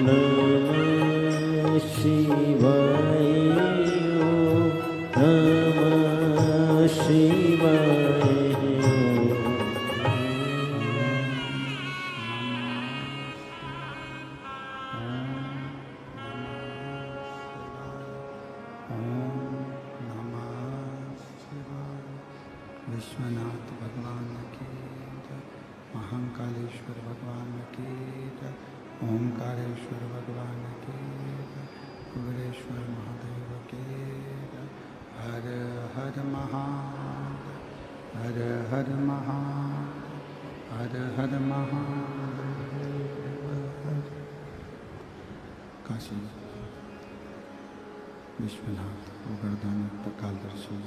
नमः शिवाय, नमः शिवाय। विश्वनाथ भगवान की जय, महाकालेश्वर भगवान की जय, ओंकारेश्वर भगवान की जय, कुबेरेश्वर महादेव की जय। हर हर महादेव, हर हर महादेव, हर हर महादेव। काशी विश्वनाथ गोवर्धन कालदर्शी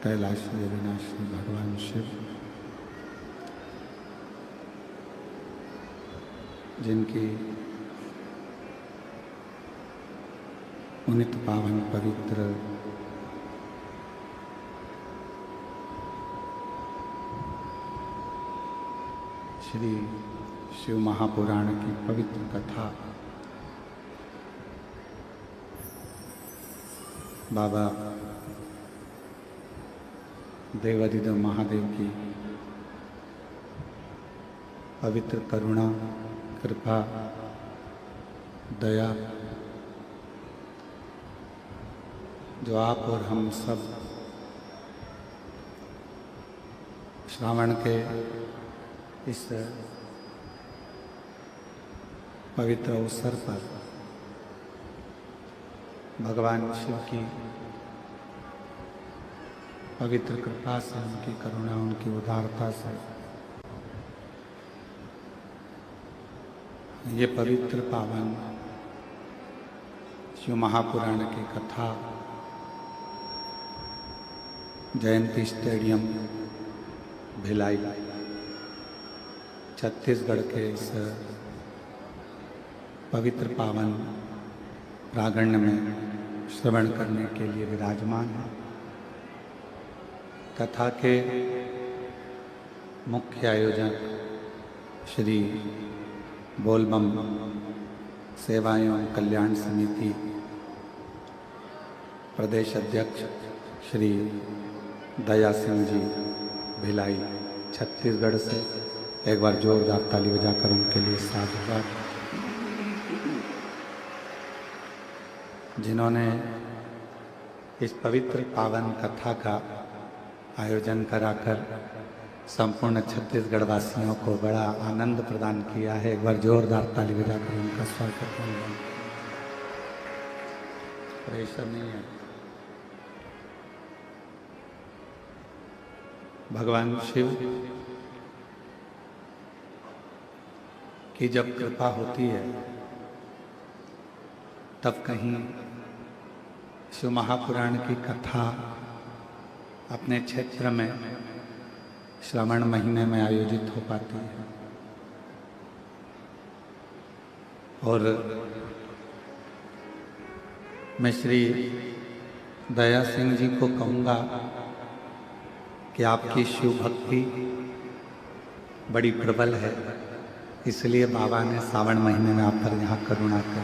कैलाशी अविनाशी भगवान शिव, जिनकी उन्नत पावन पवित्र श्री शिव महापुराण की पवित्र कथा बाबा देवादिदेव महादेव की पवित्र करुणा, कृपा, दया, जो आप और हम सब श्रावण के इस पवित्र अवसर पर भगवान शिव की पवित्र कृपा से, उनकी करुणा, उनकी उदारता से ये पवित्र पावन शिव महापुराण की कथा जयंती स्टेडियम भिलाई छत्तीसगढ़ के इस पवित्र पावन प्रांगण में श्रवण करने के लिए विराजमान है। कथा के मुख्य आयोजक श्री बोलबम सेवा एवं कल्याण समिति प्रदेश अध्यक्ष श्री दया सिंह जी भिलाई छत्तीसगढ़ से, एक बार जोरदार ताली बजाकर उनके लिए साधुवाद। जिन्होंने इस पवित्र पावन कथा का आयोजन कराकर संपूर्ण छत्तीसगढ़ वासियों को बड़ा आनंद प्रदान किया है। एक बार जोरदार ताली बजाकर उनका स्वागत करें। प्रेशर नहीं है। भगवान शिव की जब कृपा होती है तब कहीं शिव महापुराण की कथा अपने क्षेत्र में श्रावण महीने में आयोजित हो पाती है। और मैं श्री दया सिंह जी को कहूँगा कि आपकी शिव भक्ति बड़ी प्रबल है, इसलिए बाबा ने सावन महीने में आप पर यहाँ करुणा कर।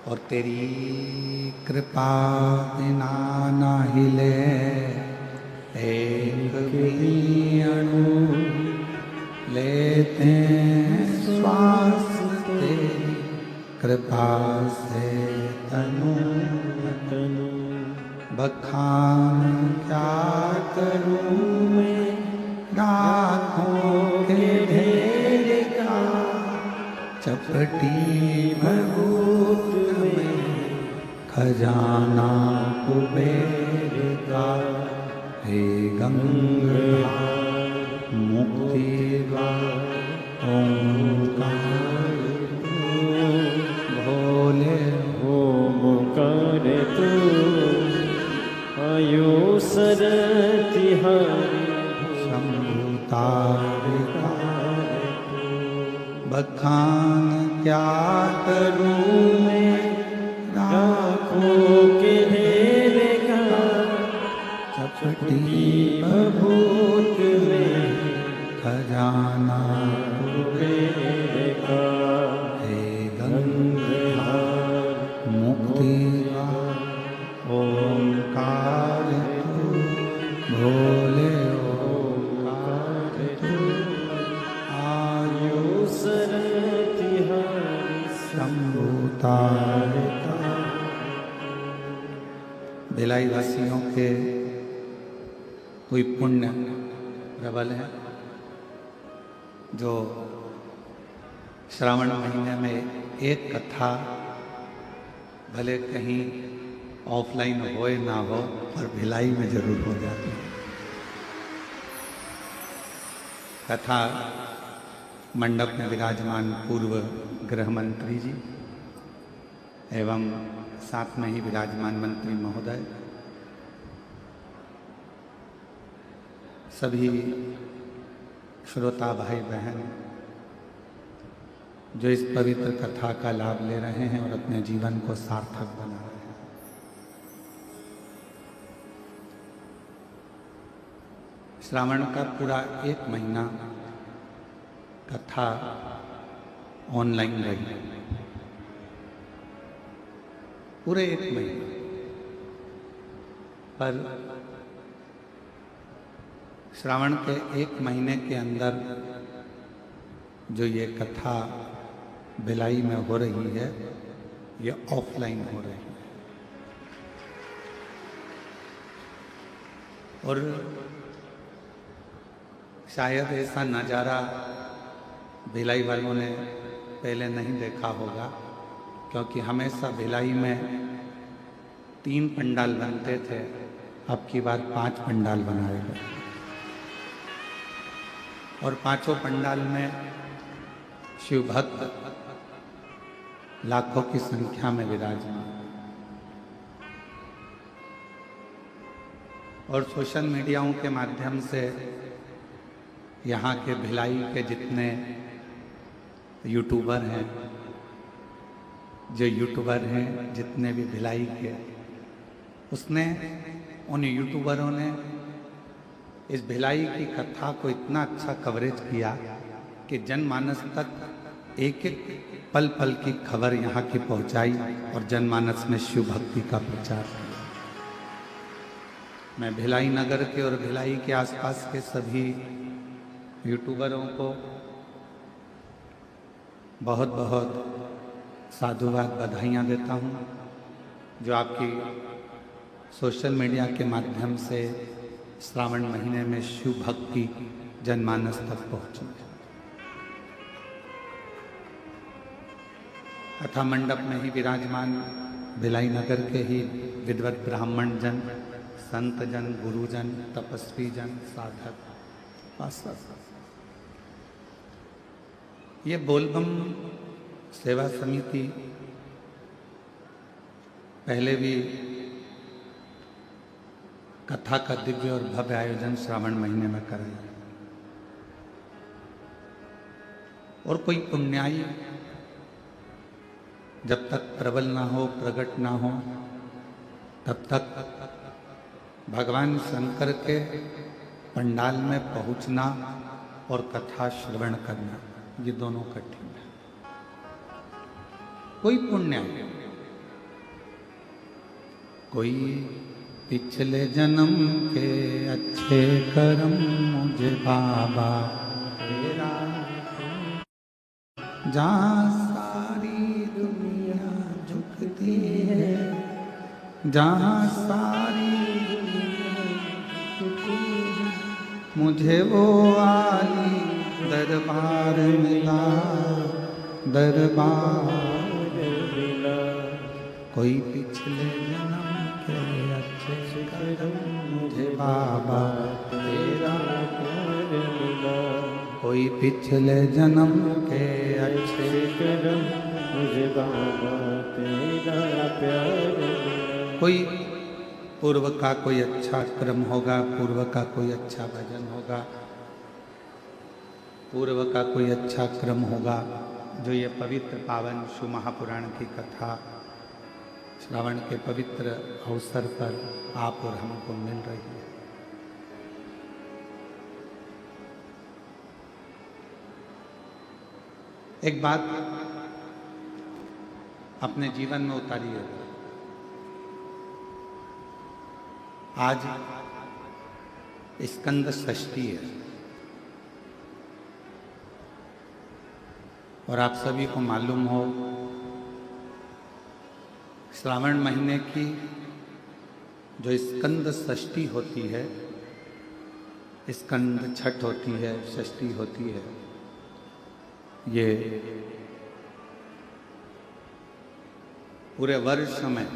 और तेरी कृपा बिना ना हिले एक भी अणु, लेते श्वास तेरी कृपा से तनु तनु। बखान क्या करूं मैं राखों के ढेर का, चपटी भभूत में खजाना कुबेर का। हे गंगा मुक्ति का ओंकार भोले ओम करे तू आयु सरतिहारी शंभु तारिका। बखान क्या करूं मैं राखों के ढेर का, चपटी भभूत ओंकार तू भोले ओंकार तू आयु सरतिहारी शंभु तारका। भिलाई वासियों के कोई पुण्य प्रबल है जो श्रावण महीने में एक कथा भले कहीं ऑफलाइन होए ना हो पर भिलाई में जरूर हो जाती है। कथा मंडप में विराजमान पूर्व गृह मंत्री जी एवं साथ में ही विराजमान मंत्री महोदय, सभी श्रोता भाई बहन जो इस पवित्र कथा का लाभ ले रहे हैं और अपने जीवन को सार्थक बना रहे हैं। श्रावण का पूरा एक महीना कथा ऑनलाइन रही, पूरे एक महीने पर श्रावण के एक महीने के अंदर जो ये कथा भिलाई में हो रही है ये ऑफलाइन हो रही है। और शायद ऐसा नज़ारा भिलाई वालों ने पहले नहीं देखा होगा, क्योंकि हमेशा भिलाई में 3 पंडाल बनते थे, अब की बार 5 पंडाल बनाए गए और 5 पंडाल में शिव भक्त लाखों की संख्या में विराजमान। और सोशल मीडियाओं के माध्यम से यहाँ के भिलाई के जितने यूट्यूबर हैं, जितने भी भिलाई के, उसने उन यूट्यूबरों ने इस भिलाई की कथा को इतना अच्छा कवरेज किया कि जनमानस तक एक एक पल पल की खबर यहाँ की पहुँचाई और जनमानस में शिव भक्ति का प्रचार किया। मैं भिलाई नगर के और भिलाई के आसपास के सभी यूट्यूबरों को बहुत बहुत साधुवाद बधाइयाँ देता हूँ, जो आपकी सोशल मीडिया के माध्यम से श्रावण महीने में शिव भक्ति जनमानस तक पहुँची। कथा मंडप में ही विराजमान भिलाई नगर के ही विद्वत ब्राह्मण जन, संत जन, गुरुजन, तपस्वी जन, साधक, ये बोलबम सेवा समिति पहले भी कथा का दिव्य और भव्य आयोजन श्रावण महीने में कराई। और कोई पुण्याई जब तक प्रबल ना हो, प्रकट ना हो, तब तक भगवान शंकर के पंडाल में पहुंचना और कथा श्रवण करना, ये दोनों कठिन है। कोई पुण्य, कोई पिछले जन्म के अच्छे कर्म मुझे बाबा तेरा, जहाँ सारी दुनिया झुकती है, जहाँ सारी दुनिया झुकती है, मुझे वो आली दरबार मिला, दरबार मिला। कोई पिछले जन्म के अच्छे कर्म मुझे बाबा तेरा प्यार मिला, कोई पिछले जन्म के अच्छे कर्म मुझे बाबा तेरा प्यार मिला। कोई पूर्व का कोई अच्छा क्रम होगा, पूर्व का कोई अच्छा भजन होगा, पूर्व का कोई अच्छा क्रम होगा, जो ये पवित्र पावन शिव महापुराण की कथा श्रावण के पवित्र अवसर पर आप और हमको मिल रही है। एक बात अपने जीवन में उतारिए। आज स्कंद षष्ठी है और आप सभी को मालूम हो श्रावण महीने की जो स्कंद षष्ठी होती है, स्कंद छठ होती है, षष्ठी होती है, ये पूरे वर्ष में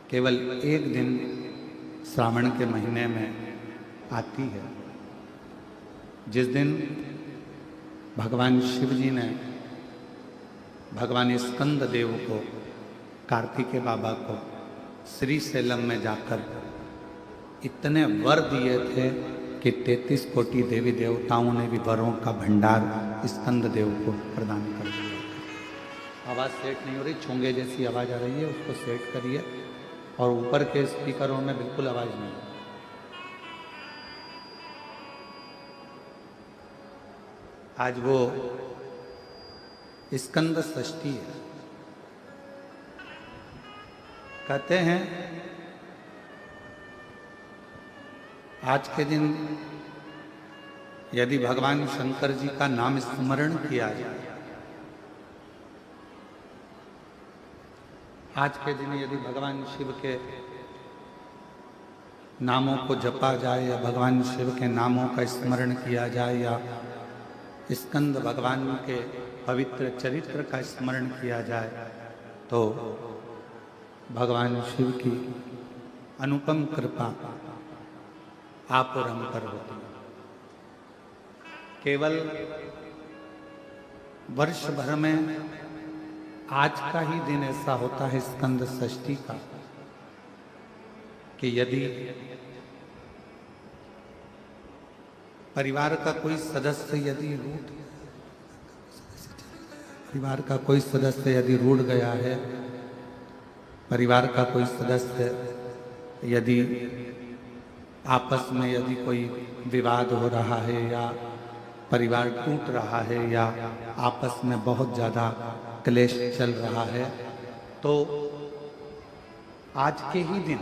केवल एक दिन श्रावण के महीने में आती है, जिस दिन भगवान शिव जी ने भगवान स्कंद देव को, कार्तिकेय बाबा को श्री शैलम में जाकर इतने वर दिए थे कि 33 कोटि देवी देवताओं ने भी वरों का भंडार स्कंद देव को प्रदान कर दिया। आवाज़ सेट नहीं हो रही, चोंगे जैसी आवाज़ आ रही है, उसको सेट करिए। और ऊपर के स्पीकरों में बिल्कुल आवाज़ नहीं है। आज वो स्कंद षष्ठी है। कहते हैं आज के दिन यदि भगवान शंकर जी का नाम स्मरण किया जाए, आज के दिन यदि भगवान शिव के नामों को जपा जाए या भगवान शिव के नामों का स्मरण किया जाए या स्कंद भगवान के पवित्र चरित्र का स्मरण किया जाए, तो भगवान शिव की अनुपम कृपा आप और हम पर होती है। केवल वर्ष भर में आज का ही दिन ऐसा होता है स्कंद षष्ठी का कि यदि परिवार का कोई सदस्य यदि रूठ गया है, परिवार का कोई सदस्य यदि आपस में यदि कोई विवाद हो रहा है या परिवार टूट रहा है या आपस में बहुत ज़्यादा क्लेश चल रहा है, तो आज के ही दिन,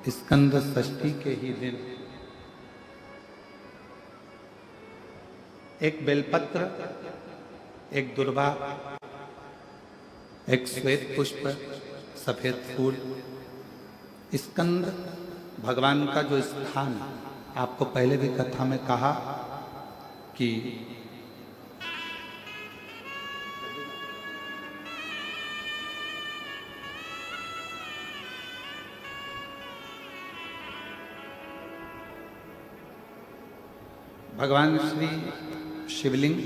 स्कंद षष्ठी के ही दिन एक बेलपत्र, एक दुर्वा, एक श्वेत पुष्प, सफेद फूल, स्कंद भगवान का जो स्थान, आपको पहले भी कथा में कहा कि भगवान श्री शिवलिंग,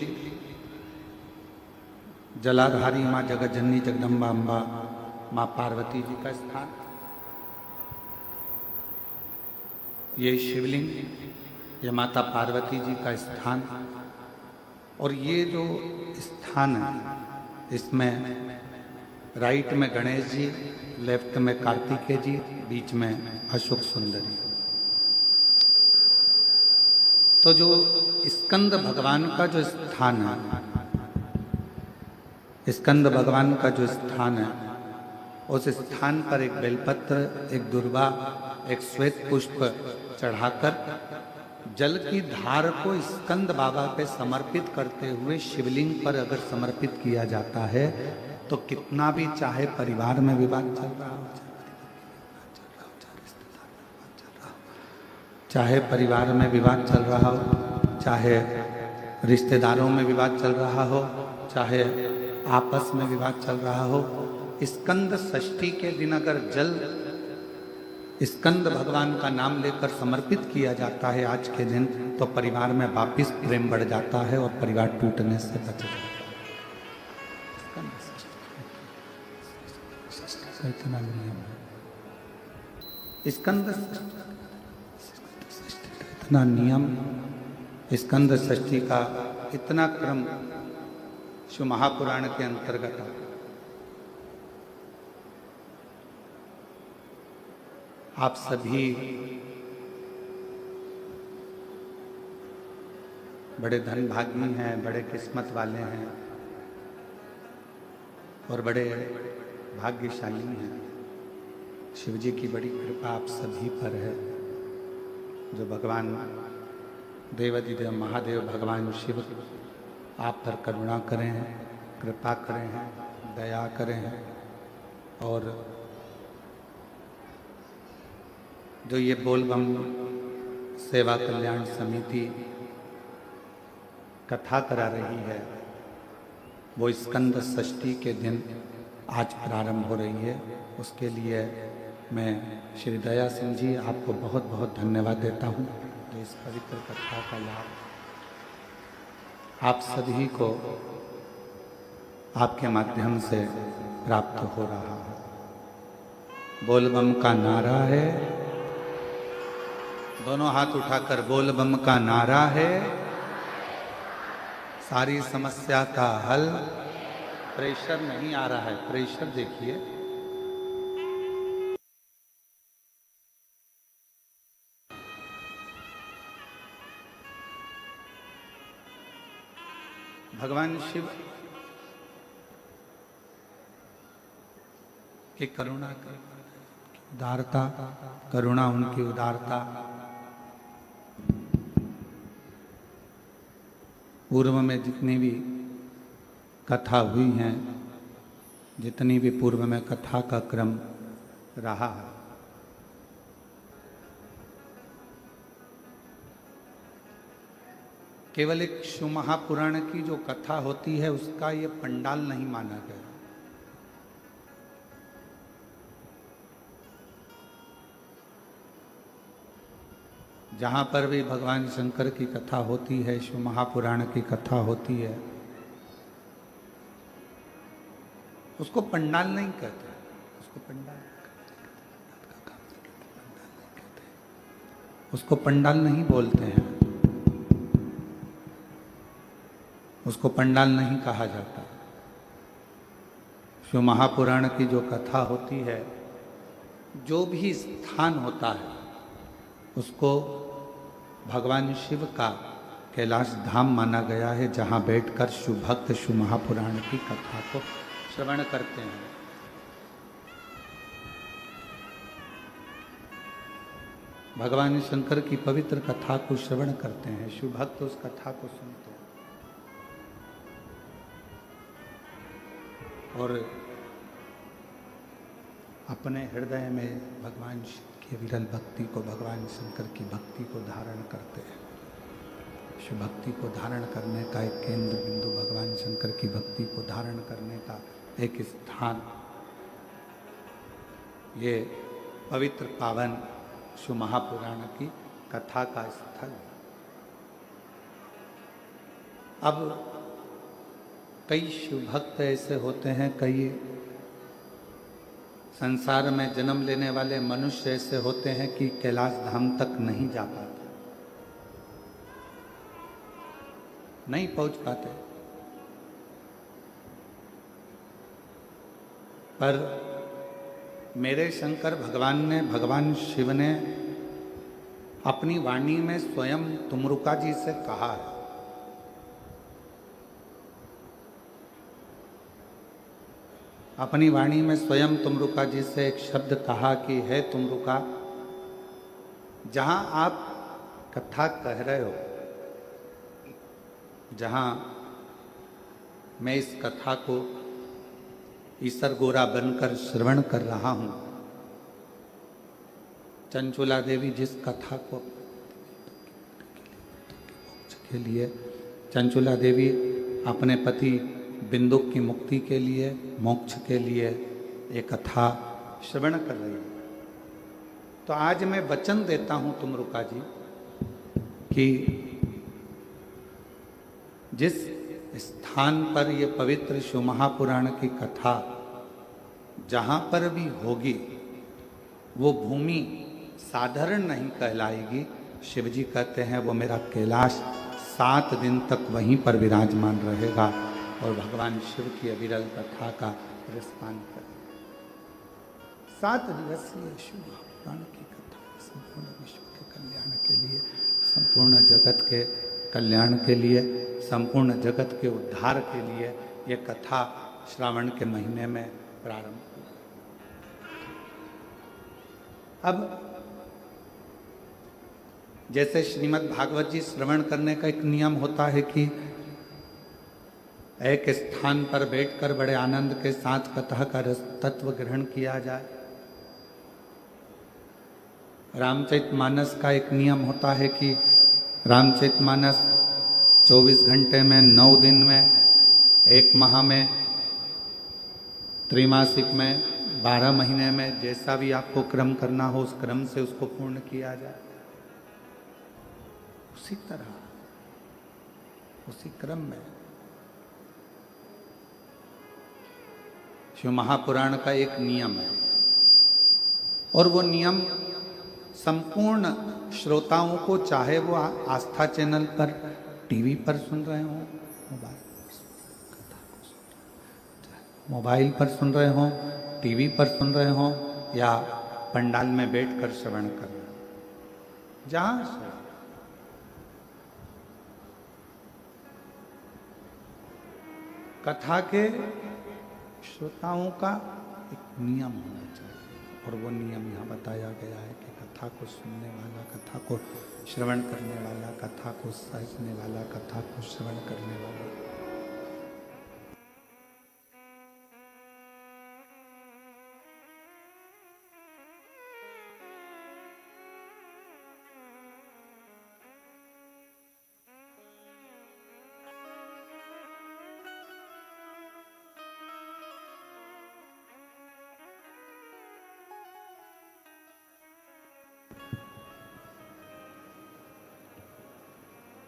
जलाधारी माँ जगतजननी जगदम्बा अम्बा माँ पार्वती जी का स्थान, ये शिवलिंग, ये माता पार्वती जी का स्थान, और ये जो स्थान है इसमें राइट में गणेश जी, लेफ्ट में कार्तिकेय जी, बीच में अशोक सुंदरी। तो जो स्कंद भगवान का जो स्थान है, स्कंद भगवान का जो स्थान है, उस स्थान पर एक बेलपत्र, एक दुर्वा, एक श्वेत पुष्प चढ़ाकर जल की धार को स्कंद बाबा पे समर्पित करते हुए शिवलिंग पर अगर समर्पित किया जाता है, तो कितना भी चाहे परिवार में विवाद चल रहा हो, चाहे परिवार में विवाद चल रहा हो, चाहे रिश्तेदारों में विवाद चल रहा हो, चाहे आपस में विवाद चल रहा हो, स्कंद षष्ठी के दिन अगर जल स्कंद भगवान का नाम लेकर समर्पित किया जाता है आज के दिन, तो परिवार में वापिस प्रेम बढ़ जाता है और परिवार टूटने से बच जाता है। स्कंद इतना नियम, स्कंद षष्ठी का इतना क्रम शिव महापुराण के अंतर्गत आता है। आप सभी बड़े धनभागी हैं, बड़े किस्मत वाले हैं और बड़े भाग्यशाली हैं। शिव जी की बड़ी कृपा आप सभी पर है। जो भगवान देवाधिदेव महादेव भगवान शिव आप पर करुणा करें हैं, कृपा करें हैं, दया करें हैं। और जो ये बोलबम सेवा कल्याण समिति कथा करा रही है, वो स्कंद षष्ठी के दिन आज प्रारंभ हो रही है। उसके लिए मैं श्री दया सिंह जी आपको बहुत बहुत धन्यवाद देता हूँ जो इस पवित्र कथा का लाभ आप सभी को आपके माध्यम से प्राप्त हो रहा है। बोलबम का नारा है, दोनों हाथ उठाकर बोलबम का नारा है, सारी समस्या का हल। प्रेशर नहीं आ रहा है, प्रेशर देखिए। भगवान शिव की करुणा, उदारता, करुणा उनकी उदारता पूर्व में जितनी भी कथा हुई हैं, जितनी भी पूर्व में कथा का क्रम रहा है, केवल एक शिव महापुराण की जो कथा होती है उसका ये पंडाल नहीं माना गया। जहाँ पर भी भगवान शंकर की कथा होती है, शिव महापुराण की कथा होती है, उसको पंडाल नहीं कहते, उसको पंडाल उसको पंडाल नहीं बोलते हैं, उसको पंडाल नहीं कहा जाता। शिव महापुराण की जो कथा होती है, जो भी स्थान होता है उसको भगवान शिव का कैलाश धाम माना गया है, जहाँ बैठकर शिव भक्त शिव महापुराण की कथा को श्रवण करते हैं। भगवान शंकर की पवित्र कथा को श्रवण करते हैं, शिव भक्त उस कथा को सुनते हैं और अपने हृदय में भगवान शिव की विरल भक्ति को, भगवान शंकर की भक्ति को धारण करते हैं। शिव भक्ति को धारण करने का एक केंद्र बिंदु, भगवान शंकर की भक्ति को धारण करने का एक स्थान, ये पवित्र पावन शिव महापुराण की कथा का स्थल। अब कई शिव भक्त ऐसे होते हैं, कई संसार में जन्म लेने वाले मनुष्य ऐसे होते हैं कि कैलाश धाम तक नहीं जा पाते, नहीं पहुंच पाते। पर मेरे शंकर भगवान ने, भगवान शिव ने अपनी वाणी में स्वयं तुमरुका जी से कहा है, अपनी वाणी में स्वयं तुमरुका जी से एक शब्द कहा कि है तुमरुका, जहां आप कथा कह रहे हो, जहां मैं इस कथा को ईसर गोरा बनकर श्रवण कर रहा हूं, चंचुला देवी जिस कथा को के लिए, चंचुला देवी अपने पति बिंदु की मुक्ति के लिए, मोक्ष के लिए एक कथा श्रवण कर रही है। तो आज मैं वचन देता हूं तुमरुका जी कि जिस स्थान पर ये पवित्र शिव महापुराण की कथा जहाँ पर भी होगी, वो भूमि साधारण नहीं कहलाएगी। शिव जी कहते हैं वो मेरा कैलाश 7 दिन तक वहीं पर विराजमान रहेगा और भगवान शिव की अविरल कथा का रसपान करें। 7 दिवसीय शिव महापुराण की कथा संपूर्ण विश्व के कल्याण के लिए, संपूर्ण जगत के कल्याण के लिए, संपूर्ण जगत के उद्धार के लिए ये कथा श्रावण के महीने में प्रारंभ हुई। अब जैसे श्रीमद् भागवत जी श्रवण करने का एक नियम होता है कि एक स्थान पर बैठकर बड़े आनंद के साथ कथा का रस तत्व ग्रहण किया जाए। रामचरितमानस का एक नियम होता है कि रामचरितमानस 24 घंटे में, 9 दिन में, 1 माह में, त्रैमासिक में, 12 महीने में, जैसा भी आपको क्रम करना हो उस क्रम से उसको पूर्ण किया जाए। उसी तरह, उसी क्रम में शिव महापुराण का एक नियम है और वो नियम संपूर्ण श्रोताओं को, चाहे वो आस्था चैनल पर, टीवी पर सुन रहे हो, मोबाइल पर सुन रहे हो, टीवी पर सुन रहे हो, या पंडाल में बैठकर श्रवण कर रहे हो, जहां से कथा के श्रोताओं का एक नियम होना चाहिए और वो नियम यहाँ बताया गया है कि कथा को सुनने वाला, कथा को श्रवण करने वाला, कथा को सहजने वाला, कथा को श्रवण करने वाला,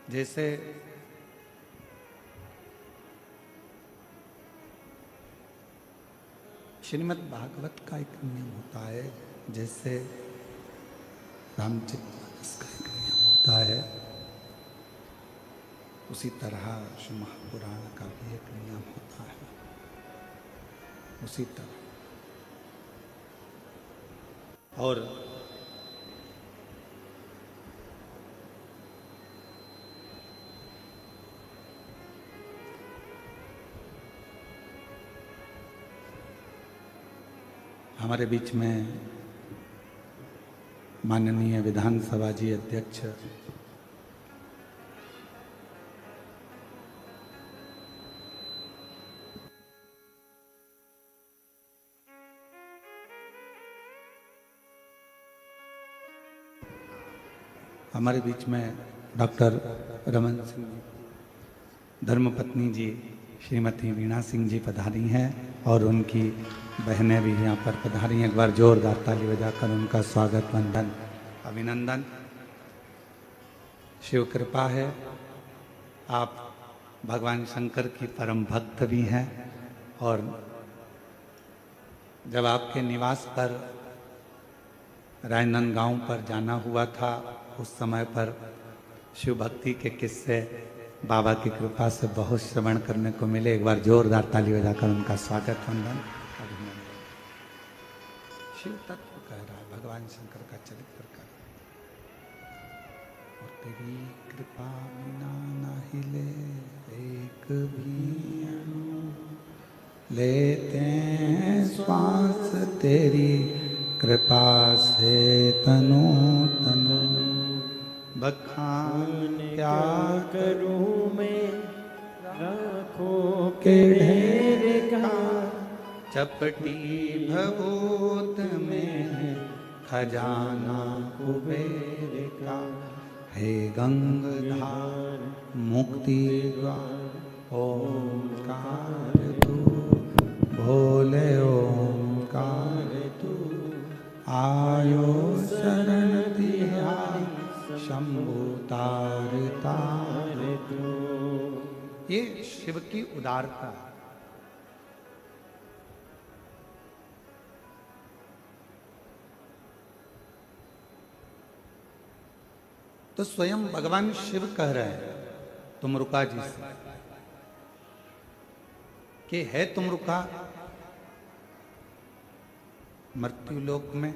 जैसे श्रीमद् भागवत का एक नियम होता है, जैसे रामचरितमानस का एक नियम होता है, उसी तरह शिव महापुराण का भी एक नियम होता है। उसी तरह और हमारे बीच में माननीय विधानसभा जी अध्यक्ष हमारे बीच में डॉक्टर रमन सिंह जी, धर्मपत्नी जी श्रीमती वीणा सिंह जी पधारी हैं और उनकी बहनें भी यहाँ पर पधारी हैं। एक बार जोरदार ताली बजाकर उनका स्वागत, वंदन, अभिनंदन। शिव कृपा है, आप भगवान शंकर की परम भक्त भी हैं और जब आपके निवास पर राजनांदगांव पर जाना हुआ था उस समय पर शिव भक्ति के किस्से बाबा की कृपा से बहुत श्रवण करने को मिले। एक बार जोरदार ताली बजाकर उनका स्वागत, वंदन, अभिनंदन। शिव तत्व कह रहा है, भगवान शंकर का चरित्र कर रहा है। और तेरी कृपा बिना ना हिले एक भी अणु, लेते हैं श्वास तेरी कृपा से तनु तनु, बखान क्या करूं मैं राखों के ढेर का, चपटी भभूत में खजाना कुबेर का, हे गंगाधार मुक्ति द्वार ओंकार तू, भोले ओंकार तू, आयो शरण तिहारी शंभु तार तार तू। ये शिव की उदारता है। तो स्वयं भगवान शिव कह रहे हैं तुमरुका जी से कि है तुमरुका मृत्युलोक में,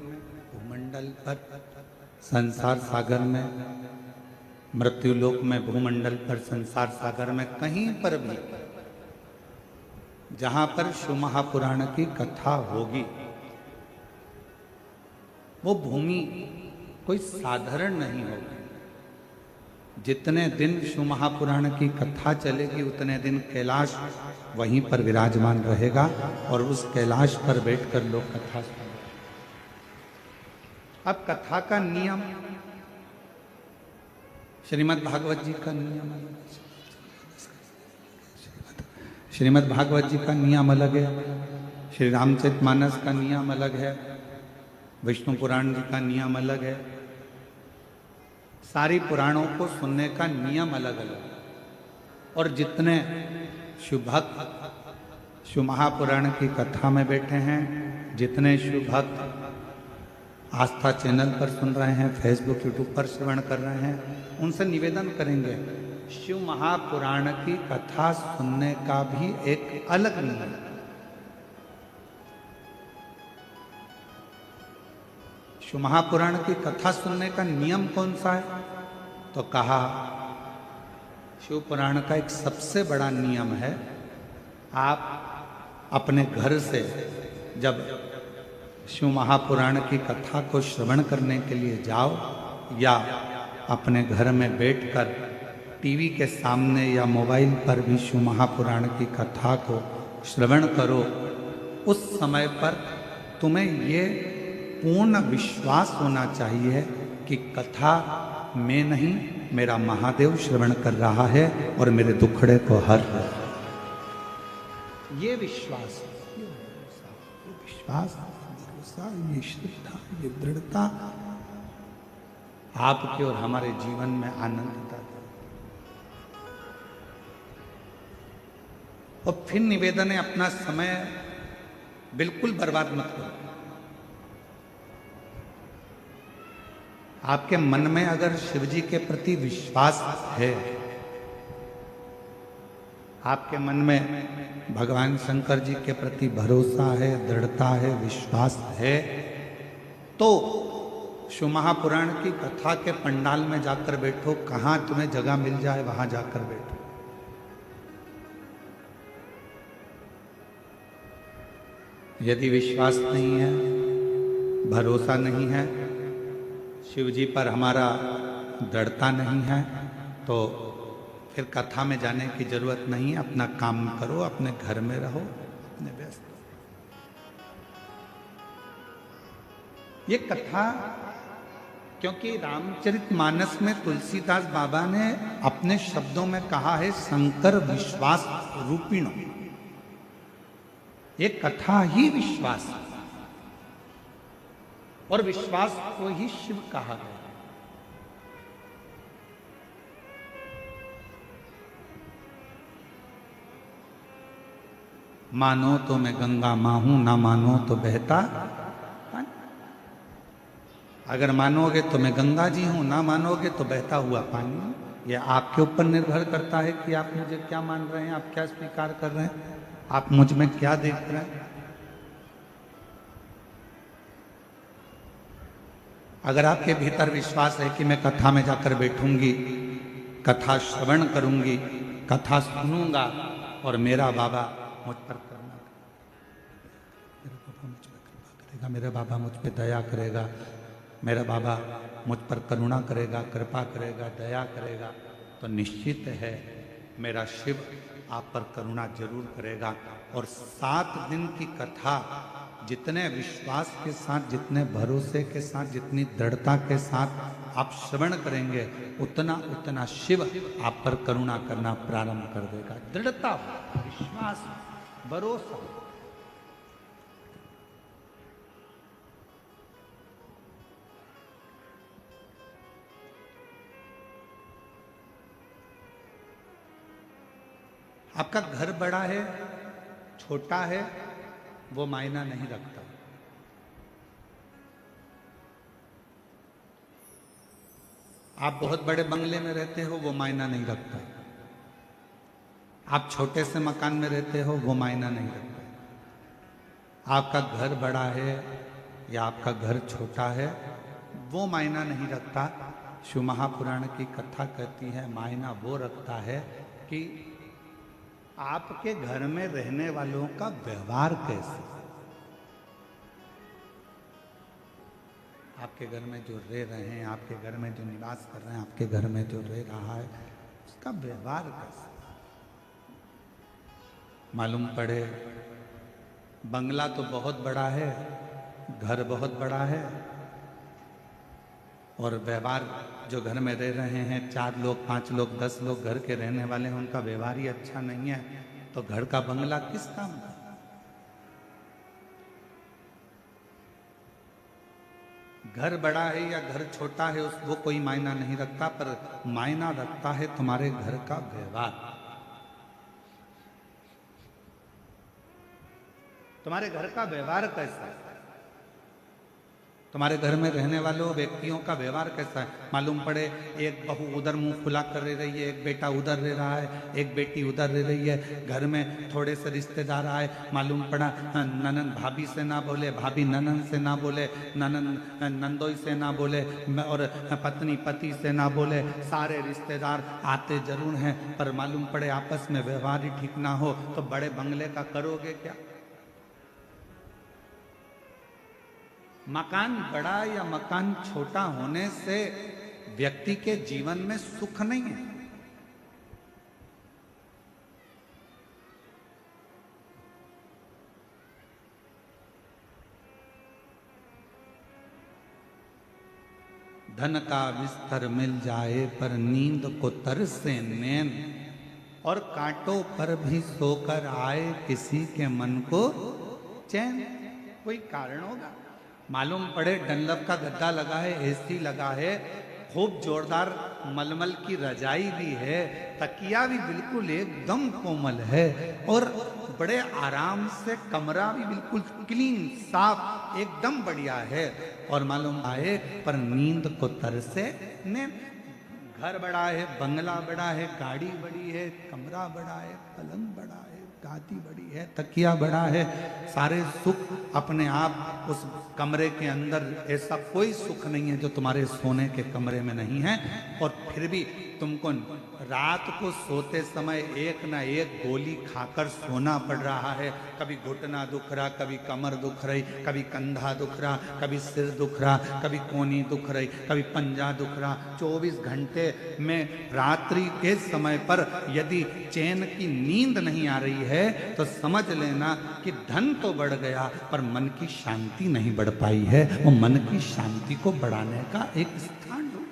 भूमंडल पर, संसार सागर में, मृत्युलोक में, भूमंडल पर, संसार सागर में, कहीं पर भी जहां पर शिव महापुराण की कथा होगी वो भूमि कोई साधारण नहीं होगी। जितने दिन शिव महापुराण की कथा चलेगी उतने दिन कैलाश वहीं पर विराजमान रहेगा और उस कैलाश पर बैठकर लोग कथा सुनेंगे। अब कथा का नियम श्रीमद् भागवत जी का नियम अलग है। श्रीमद् भागवत जी का नियम अलग है, श्री रामचरितमानस का नियम अलग है, विष्णु पुराण जी का नियम अलग है। सारी पुराणों को सुनने का नियम अलग अलग। और जितने शिव भक्त शिव महापुराण की कथा में बैठे हैं, जितने शिव भक्त आस्था चैनल पर सुन रहे हैं, फेसबुक यूट्यूब पर श्रवण कर रहे हैं, उनसे निवेदन करेंगे शिव महापुराण की कथा सुनने का भी एक अलग नियम है। शिव महापुराण की कथा सुनने का नियम कौन सा है? तो कहा शिव पुराण का एक सबसे बड़ा नियम है, आप अपने घर से जब शिव महापुराण की कथा को श्रवण करने के लिए जाओ या अपने घर में बैठकर टीवी के सामने या मोबाइल पर भी शिव महापुराण की कथा को श्रवण करो, उस समय पर तुम्हें ये पूर्ण विश्वास होना चाहिए कि कथा मैं नहीं, मेरा महादेव श्रवण कर रहा है और मेरे दुखड़े को हर रहा है। ये विश्वास, ये विश्वास, भरोसा, ये श्रद्धा, ये दृढ़ता आपके और हमारे जीवन में आनंद देता है। और फिर निवेदन है, अपना समय बिल्कुल बर्बाद मत करो। आपके मन में अगर शिव जी के प्रति विश्वास है, आपके मन में भगवान शंकर जी के प्रति भरोसा है, दृढ़ता है, विश्वास है, तो शिव महापुराण की कथा के पंडाल में जाकर बैठो। कहां तुम्हें जगह मिल जाए वहां जाकर बैठो। यदि विश्वास नहीं है, भरोसा नहीं है, शिव जी पर हमारा दृढ़ता नहीं है, तो फिर कथा में जाने की जरूरत नहीं। अपना काम करो, अपने घर में रहो, अपने व्यस्त। ये कथा, क्योंकि रामचरितमानस में तुलसीदास बाबा ने अपने शब्दों में कहा है शंकर विश्वास रूपिणो। ये कथा ही विश्वास है और विश्वास को ही शिव कहा गया। मानो तो मैं गंगा मां हूं, ना मानो तो बहता। अगर मानोगे तो मैं गंगा जी हूं, ना मानोगे तो बहता हुआ पानी। यह आपके ऊपर निर्भर करता है कि आप मुझे क्या मान रहे हैं, आप क्या स्वीकार कर रहे हैं, आप मुझ में क्या देख रहे हैं। अगर आपके भीतर विश्वास है कि मैं कथा में जाकर बैठूंगी, कथा श्रवण करूंगी, कथा सुनूंगा और मेरा बाबा मुझ पर करुणा करेगा, मेरा बाबा मुझ पे दया करेगा, मेरा बाबा मुझ पर करुणा करेगा, कृपा करेगा, दया करेगा, तो निश्चित है मेरा शिव आप पर करुणा जरूर करेगा। और 7 दिन की कथा जितने विश्वास के साथ, जितने भरोसे के साथ, जितनी दृढ़ता के साथ आप श्रवण करेंगे, उतना उतना शिव आप पर करुणा करना प्रारंभ कर देगा। दृढ़ता, विश्वास, भरोसा। आपका घर बड़ा है, छोटा है, वो मायना नहीं रखता। आप बहुत बड़े बंगले में रहते हो, वो मायना नहीं रखता। आप छोटे से मकान में रहते हो, वो मायना नहीं रखता। आपका घर बड़ा है या आपका घर छोटा है, वो मायना नहीं रखता। शिव महापुराण की कथा कहती है मायना वो रखता है कि आपके घर में रहने वालों का व्यवहार कैसे। आपके घर में जो रह रहे हैं, आपके घर में जो निवास कर रहे हैं, आपके घर में जो रह रहा है, उसका व्यवहार कैसा? मालूम पड़े बंगला तो बहुत बड़ा है, घर बहुत बड़ा है, और व्यवहार जो घर में रह रहे हैं 4 लोग 5 लोग 10 लोग घर के रहने वाले हैं, उनका व्यवहार ही अच्छा नहीं है, तो घर का बंगला किस काम का? घर बड़ा है या घर छोटा है वो कोई मायना नहीं रखता, पर मायना रखता है तुम्हारे घर का व्यवहार। तुम्हारे घर का व्यवहार कैसा है? तुम्हारे घर में रहने वालों व्यक्तियों का व्यवहार कैसा है? मालूम पड़े एक बहू उधर मुंह खुला कर रह रही है, एक बेटा उधर रह रहा है, एक बेटी उधर रह रही है, घर में थोड़े से रिश्तेदार आए, मालूम पड़ा ननन भाभी से ना बोले, भाभी ननन से ना बोले, ननन नंदोई से ना बोले, और पत्नी पति से ना बोले, सारे रिश्तेदार आते जरूर हैं, पर मालूम पड़े आपस में व्यवहार ही ठीक ना हो तो बड़े बंगले का करोगे क्या? मकान बड़ा या मकान छोटा होने से व्यक्ति के जीवन में सुख नहीं है। धन का बिस्तर मिल जाए पर नींद को तरसे नैन, और कांटों पर भी सोकर आए किसी के मन को चैन। कोई कारण होगा। मालूम पड़े डनलप का गद्दा लगा है, एसी लगा है, खूब जोरदार मलमल की रजाई भी है, तकिया भी बिल्कुल एकदम कोमल है, और बड़े आराम से कमरा भी बिल्कुल क्लीन साफ एकदम बढ़िया है, और मालूम आए पर नींद को तरसे ने। घर बड़ा है, बंगला बड़ा है, गाड़ी बड़ी है, कमरा बड़ा है, पलंग बड़ा है, गादी बड़ी है, तकिया बड़ा है, सारे सुख अपने आप उस कमरे के अंदर। ऐसा कोई सुख नहीं है जो तुम्हारे सोने के कमरे में नहीं है, और फिर भी तुमको रात को सोते समय एक ना एक गोली खाकर सोना पड़ रहा है। कभी घुटना दुख रहा, कभी कमर दुख रही, कभी कंधा दुख रहा, कभी सिर दुख रहा, कभी कोनी दुख रही, कभी पंजा दुख रहा। 24 घंटे में रात्रि के समय पर यदि चैन की नींद नहीं आ रही है तो समझ लेना कि धन तो बढ़ गया पर मन की शांति नहीं बढ़ पाई है। वो मन की शांति को बढ़ाने का एक स्थान ढूंढ,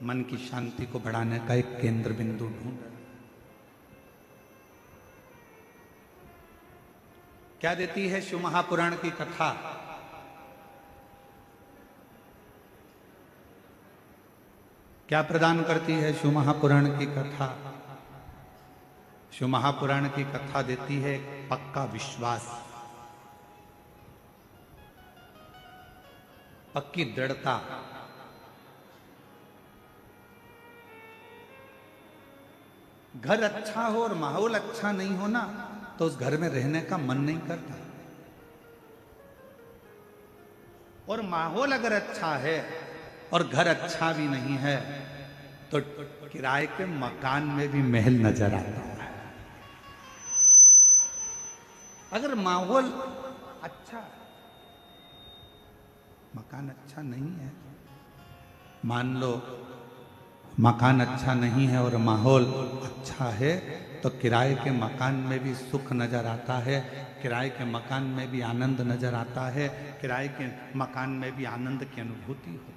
मन की शांति को बढ़ाने का एक केंद्र बिंदु ढूंढ। क्या देती है शिव महापुराण की कथा? क्या प्रदान करती है शिव महापुराण की कथा? शिव महापुराण की कथा देती है पक्का विश्वास, पक्की दृढ़ता। घर अच्छा हो और माहौल अच्छा नहीं हो ना तो उस घर में रहने का मन नहीं करता, और माहौल अगर अच्छा है और घर अच्छा भी नहीं है तो किराए के मकान में भी महल नजर आता है। अगर माहौल अच्छा, मकान अच्छा नहीं है, मान लो मकान अच्छा नहीं है और माहौल अच्छा है, तो किराए के मकान में भी सुख नजर आता है, किराए के मकान में भी आनंद नजर आता है, किराए के मकान में भी आनंद की अनुभूति होती है।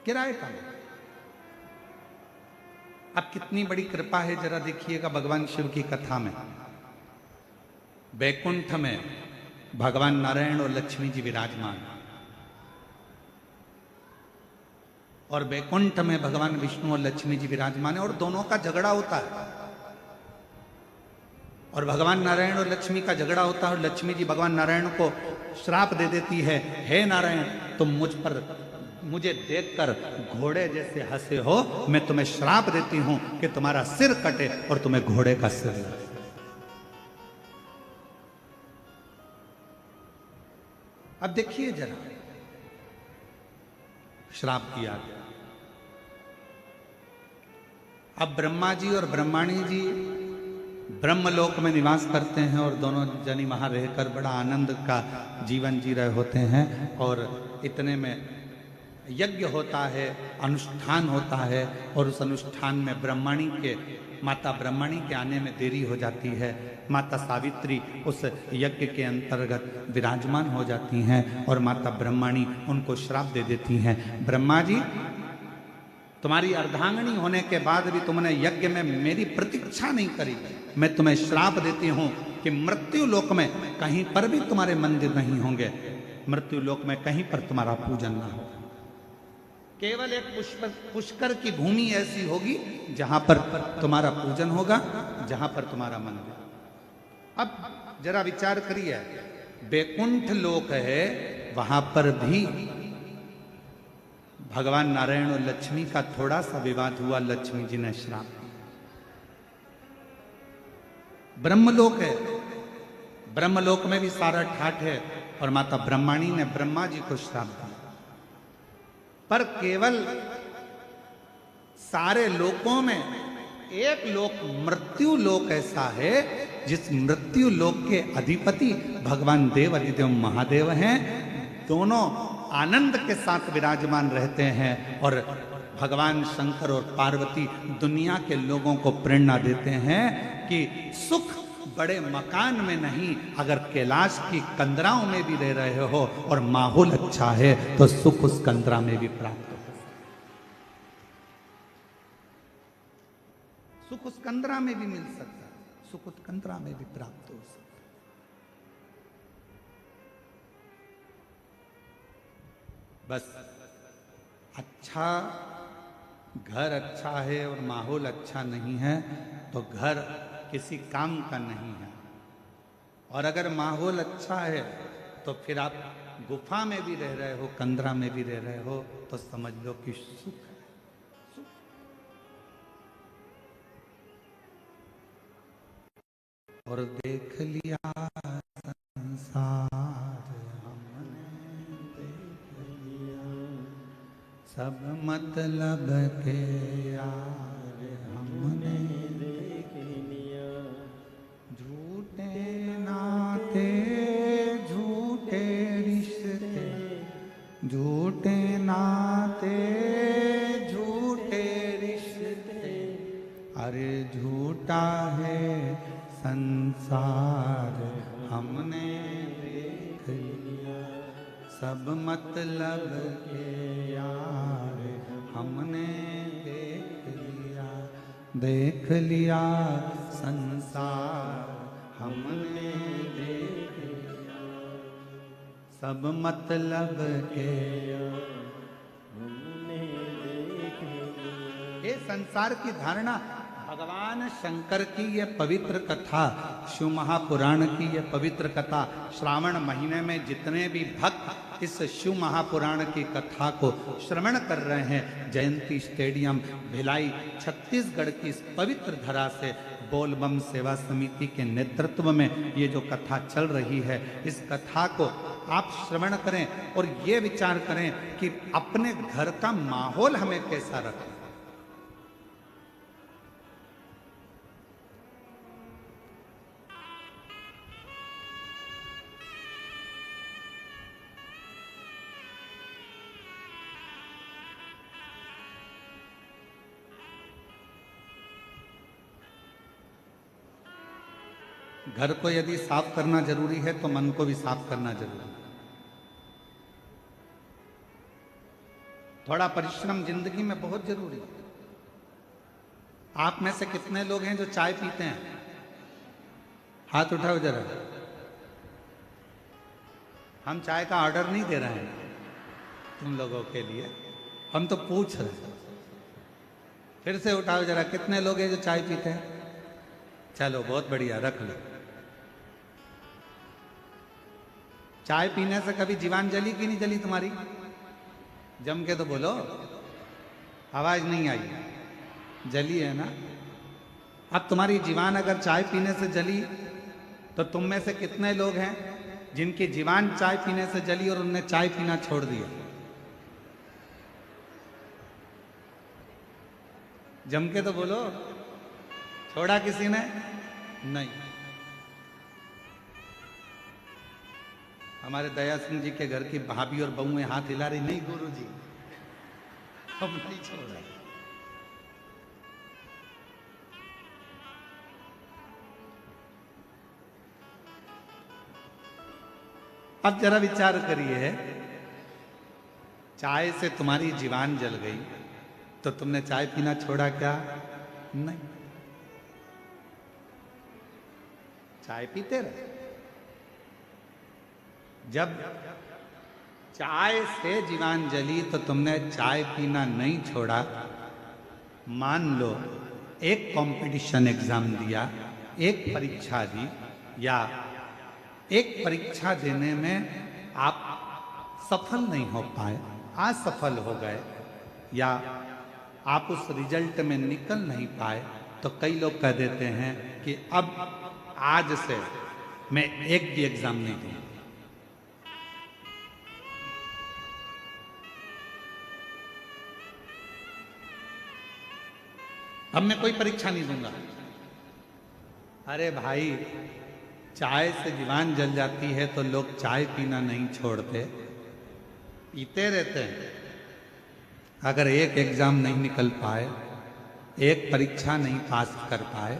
किराए का अब कितनी बड़ी कृपा है जरा देखिएगा भगवान शिव की कथा में। बैकुंठ में भगवान नारायण और लक्ष्मी जी विराजमान, और बैकुंठ में भगवान विष्णु और लक्ष्मी जी विराजमान है, और दोनों का झगड़ा होता है, और भगवान नारायण और लक्ष्मी का झगड़ा होता है, और लक्ष्मी जी भगवान नारायण को श्राप दे देती है, हे नारायण तुम मुझे देखकर घोड़े जैसे हंसे हो, मैं तुम्हें श्राप देती हूं कि तुम्हारा सिर कटे और तुम्हें घोड़े का सिर लगे। अब देखिए जरा, श्राप किया गया। अब ब्रह्मा जी और ब्रह्माणी जी ब्रह्मलोक में निवास करते हैं और दोनों जनी वहाँ रहकर बड़ा आनंद का जीवन जी रहे होते हैं। और इतने में यज्ञ होता है, अनुष्ठान होता है, और उस अनुष्ठान में माता ब्रह्मणी के आने में देरी हो जाती है। माता सावित्री उस यज्ञ के अंतर्गत विराजमान हो जाती हैं और माता ब्रह्मणी उनको श्राप दे देती हैं। ब्रह्मा जी, तुम्हारी अर्धांगिनी होने के बाद भी तुमने यज्ञ में मेरी प्रतीक्षा नहीं करी, मैं तुम्हें श्राप देती हूं कि मृत्यु लोक में कहीं पर भी तुम्हारे मंदिर नहीं होंगे, मृत्यु लोक में कहीं पर तुम्हारा पूजन ना हो। केवल एक पुष्कर की भूमि ऐसी होगी जहां पर तुम्हारा पूजन होगा, जहां पर तुम्हारा मंदिर। अब जरा विचार करिए, बैकुंठ लोक है, वहां पर भी भगवान नारायण और लक्ष्मी का थोड़ा सा विवाद हुआ, लक्ष्मी जी ने श्राप दिया। ब्रह्मलोक है, ब्रह्मलोक में भी सारा ठाठ है और माता ब्रह्मणी ने ब्रह्मा जी को श्राप दिया। पर केवल सारे लोकों में एक लोक मृत्यु लोक ऐसा है जिस मृत्यु लोक के अधिपति भगवान देव अधिदेव महादेव हैं। दोनों आनंद के साथ विराजमान रहते हैं और भगवान शंकर और पार्वती दुनिया के लोगों को प्रेरणा देते हैं कि सुख बड़े मकान में नहीं, अगर कैलाश की कंदराओं में भी रह रहे हो और माहौल अच्छा है तो सुख उस कंदरा में भी प्राप्त हो, सुख उस कंदरा में भी मिल सकता है, सुख उस कंदरा में भी प्राप्त हो सकता है। बस अच्छा घर अच्छा है और माहौल अच्छा नहीं है तो घर किसी काम का नहीं है, और अगर माहौल अच्छा है तो फिर आप गुफा में भी रह रहे हो, कंदरा में भी रह रहे हो, तो समझ लो कि सुख है, सुख। और देख लिया संसार हमने, देख लिया सब मतलब के यार हमने, देख लिया झूठे नाते झूठे रिश्ते, झूठे नाते झूठे रिश्ते, अरे झूठा है संसार हमने देख लिया सब मतलब के यार हमने देख लिया, देख लिया संसार हमने देख लिया सब मतलब के यार हमने देख लिया। ये संसार की धारणा भगवान शंकर की ये पवित्र कथा, शिव महापुराण की ये पवित्र कथा, श्रावण महीने में जितने भी भक्त इस शिव महापुराण की कथा को श्रवण कर रहे हैं, जयंती स्टेडियम भिलाई छत्तीसगढ़ की इस पवित्र धरा से बोलबम सेवा समिति के नेतृत्व में ये जो कथा चल रही है, इस कथा को आप श्रवण करें और ये विचार करें कि अपने घर का माहौल हमें कैसा रखें। घर को यदि साफ करना जरूरी है तो मन को भी साफ करना जरूरी है। थोड़ा परिश्रम जिंदगी में बहुत जरूरी है। आप में से कितने लोग हैं जो चाय पीते हैं? हाथ उठाओ जरा। हम चाय का ऑर्डर नहीं दे रहे हैं तुम लोगों के लिए, हम तो पूछ रहे हैं। फिर से उठाओ जरा, कितने लोग हैं जो चाय पीते हैं? चलो बहुत बढ़िया, रख लो। चाय पीने से कभी जीवान जली कि नहीं जली तुम्हारी? जम के तो बोलो, आवाज नहीं आई। जली है ना? अब तुम्हारी जीवान अगर चाय पीने से जली तो तुम में से कितने लोग हैं जिनकी जीवान चाय पीने से जली और उनने चाय पीना छोड़ दिया? जम के तो बोलो, छोड़ा किसी ने? नहीं। हमारे दया सिंह जी के घर की भाभी और बहुएं हाथ हिला रही, नहीं गुरु जी हम नहीं छोड़ रहे। अब जरा विचार करिए, चाय से तुम्हारी जीवान जल गई तो तुमने चाय पीना छोड़ा क्या? नहीं, चाय पीते रहे। जब चाय से जीवान जली तो तुमने चाय पीना नहीं छोड़ा। मान लो एक कंपटीशन एग्जाम दिया, एक परीक्षा दी, या एक परीक्षा देने में आप सफल नहीं हो पाए, असफल हो गए, या आप उस रिजल्ट में निकल नहीं पाए, तो कई लोग कह देते हैं कि अब आज से मैं एक भी एग्जाम नहीं दूंगा। अब मैं कोई परीक्षा नहीं दूंगा। अरे भाई, चाय से जीवान जल जाती है तो लोग चाय पीना नहीं छोड़ते, पीते रहते हैं। अगर एक एग्जाम नहीं निकल पाए, एक परीक्षा नहीं पास कर पाए,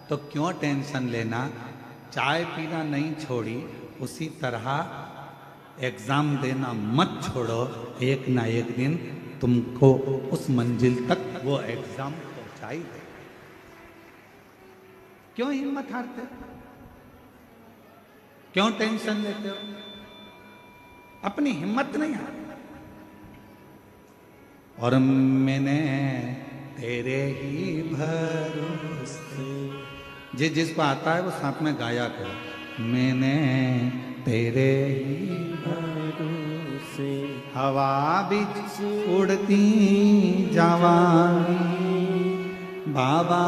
तो क्यों टेंशन लेना? चाय पीना नहीं छोड़ी, उसी तरह एग्जाम देना मत छोड़ो। एक ना एक दिन तुमको उस मंजिल तक वो एग्जाम पहुंचाई दे। क्यों हिम्मत हारते, क्यों टेंशन लेते हो? अपनी हिम्मत नहीं हार। और मैंने तेरे ही भरोसे, जिसको आता है वो साथ में गाया करो। मैंने तेरे ही भरोसे हवा बिच उड़ती जवानी, बाबा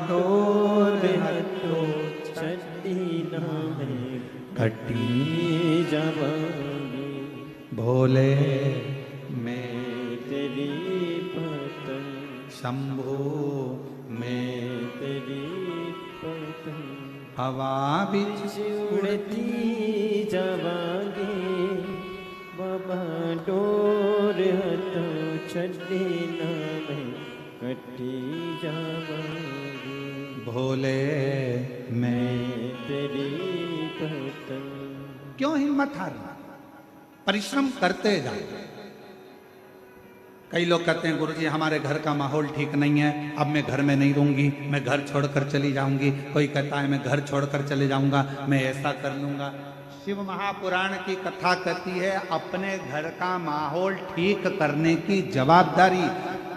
डोर हटो छड़ी नाम कटी जवानी, भोले मैं तेरी पतंग, शंभू में तेरी पतंग, हवा बिच उड़ती जावांगे, बाबा डोर हटो छड़ी नाम कटी जावांगे, भोले मैं तेरी पतंग। क्यों हिम्मत हारना? परिश्रम करते जाओ। कई लोग कहते हैं गुरुजी हमारे घर का माहौल ठीक नहीं है, अब मैं घर में नहीं रहूंगी, मैं घर छोड़कर चली जाऊंगी। कोई कहता है मैं घर छोड़कर चले जाऊंगा, मैं ऐसा कर लूंगा। शिव महापुराण की कथा कहती है अपने घर का माहौल ठीक करने की जवाबदारी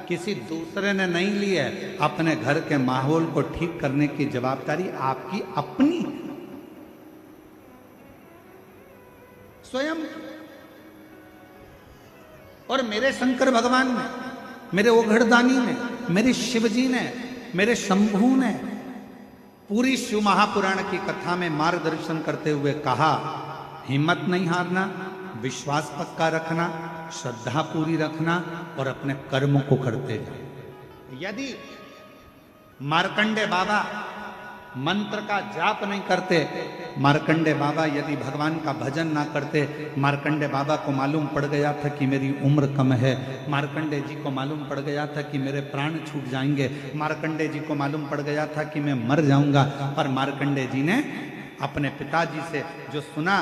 किसी दूसरे ने नहीं ली है। अपने घर के माहौल को ठीक करने की जवाबदारी आपकी अपनी स्वयं। और मेरे शंकर भगवान ने, मेरे ओघड़दानी ने, मेरे शिवजी ने, मेरे शंभू ने पूरी शिव महापुराण की कथा में मार्गदर्शन करते हुए कहा, हिम्मत नहीं हारना, विश्वास पक्का रखना, श्रद्धा पूरी रखना और अपने कर्म को करते जाओ। यदि मार्कंडे बाबा मंत्र का जाप नहीं करते, मार्कंडे बाबा यदि भगवान का भजन ना करते, मार्कंडे बाबा को मालूम पड़ गया था कि मेरी उम्र कम है, मार्कंडे जी को मालूम पड़ गया था कि मेरे प्राण छूट जाएंगे, मार्कंडे जी को मालूम पड़ गया था कि मैं मर जाऊंगा, पर मार्कंडे जी ने अपने पिताजी से जो सुना,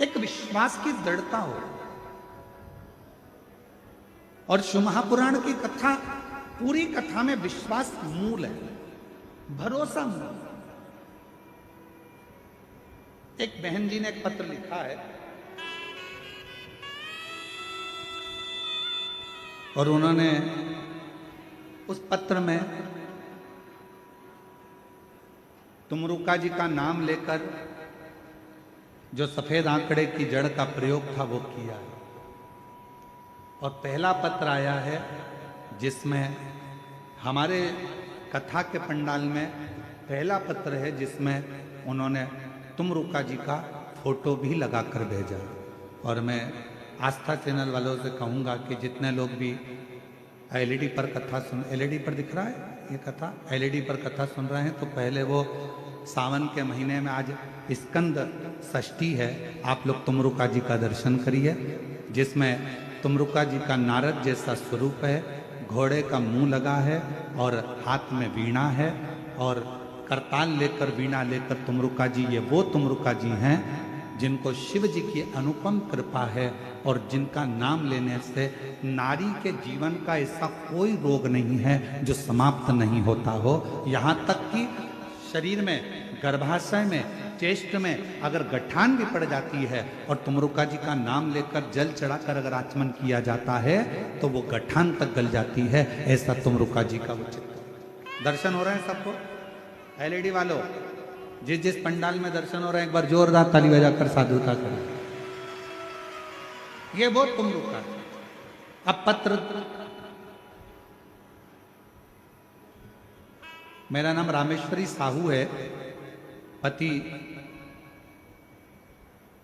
एक विश्वास की दृढ़ता हो। और शिव महापुराण की कथा, पूरी कथा में विश्वास मूल है, भरोसा मूल। एक बहन जी ने एक पत्र लिखा है और उन्होंने उस पत्र में तुमरुका जी का नाम लेकर जो सफेद आंकड़े की जड़ का प्रयोग था वो किया है। और पहला पत्र आया है जिसमें हमारे कथा के पंडाल में पहला पत्र है जिसमें उन्होंने तुमरुका जी का फोटो भी लगा कर भेजा। और मैं आस्था चैनल वालों से कहूँगा कि जितने लोग भी एलईडी पर कथा सुन, एलईडी पर दिख रहा है ये कथा, एलईडी पर कथा सुन रहे हैं तो पहले वो सावन के महीने में आज स्कंद षष्ठी है, आप लोग तुमरुका जी का दर्शन करिए, जिसमें तुमरुका जी का नारद जैसा स्वरूप है, घोड़े का मुंह लगा है और हाथ में वीणा है और करताल लेकर वीणा लेकर तुमरुका जी, ये वो तुमरुका जी हैं जिनको शिव जी की अनुपम कृपा है और जिनका नाम लेने से नारी के जीवन का ऐसा कोई रोग नहीं है जो समाप्त नहीं होता हो। यहाँ तक कि शरीर में, गर्भाशय में, चेष्ट में अगर गठान भी पड़ जाती है और तुमरुका जी का नाम लेकर जल चढ़ाकर अगर आचमन किया जाता है तो वो गठान तक गल जाती है। ऐसा तुमरुका जी का वो चित्र। दर्शन हो रहे हैं सबको? एलईडी वालों, जिस जिस पंडाल में दर्शन हो रहे हैं एक बार जोरदार ताली बजाकर साधुता करें। ये वो तुमरुका। अब पत्र, मेरा नाम रामेश्वरी साहू है, पति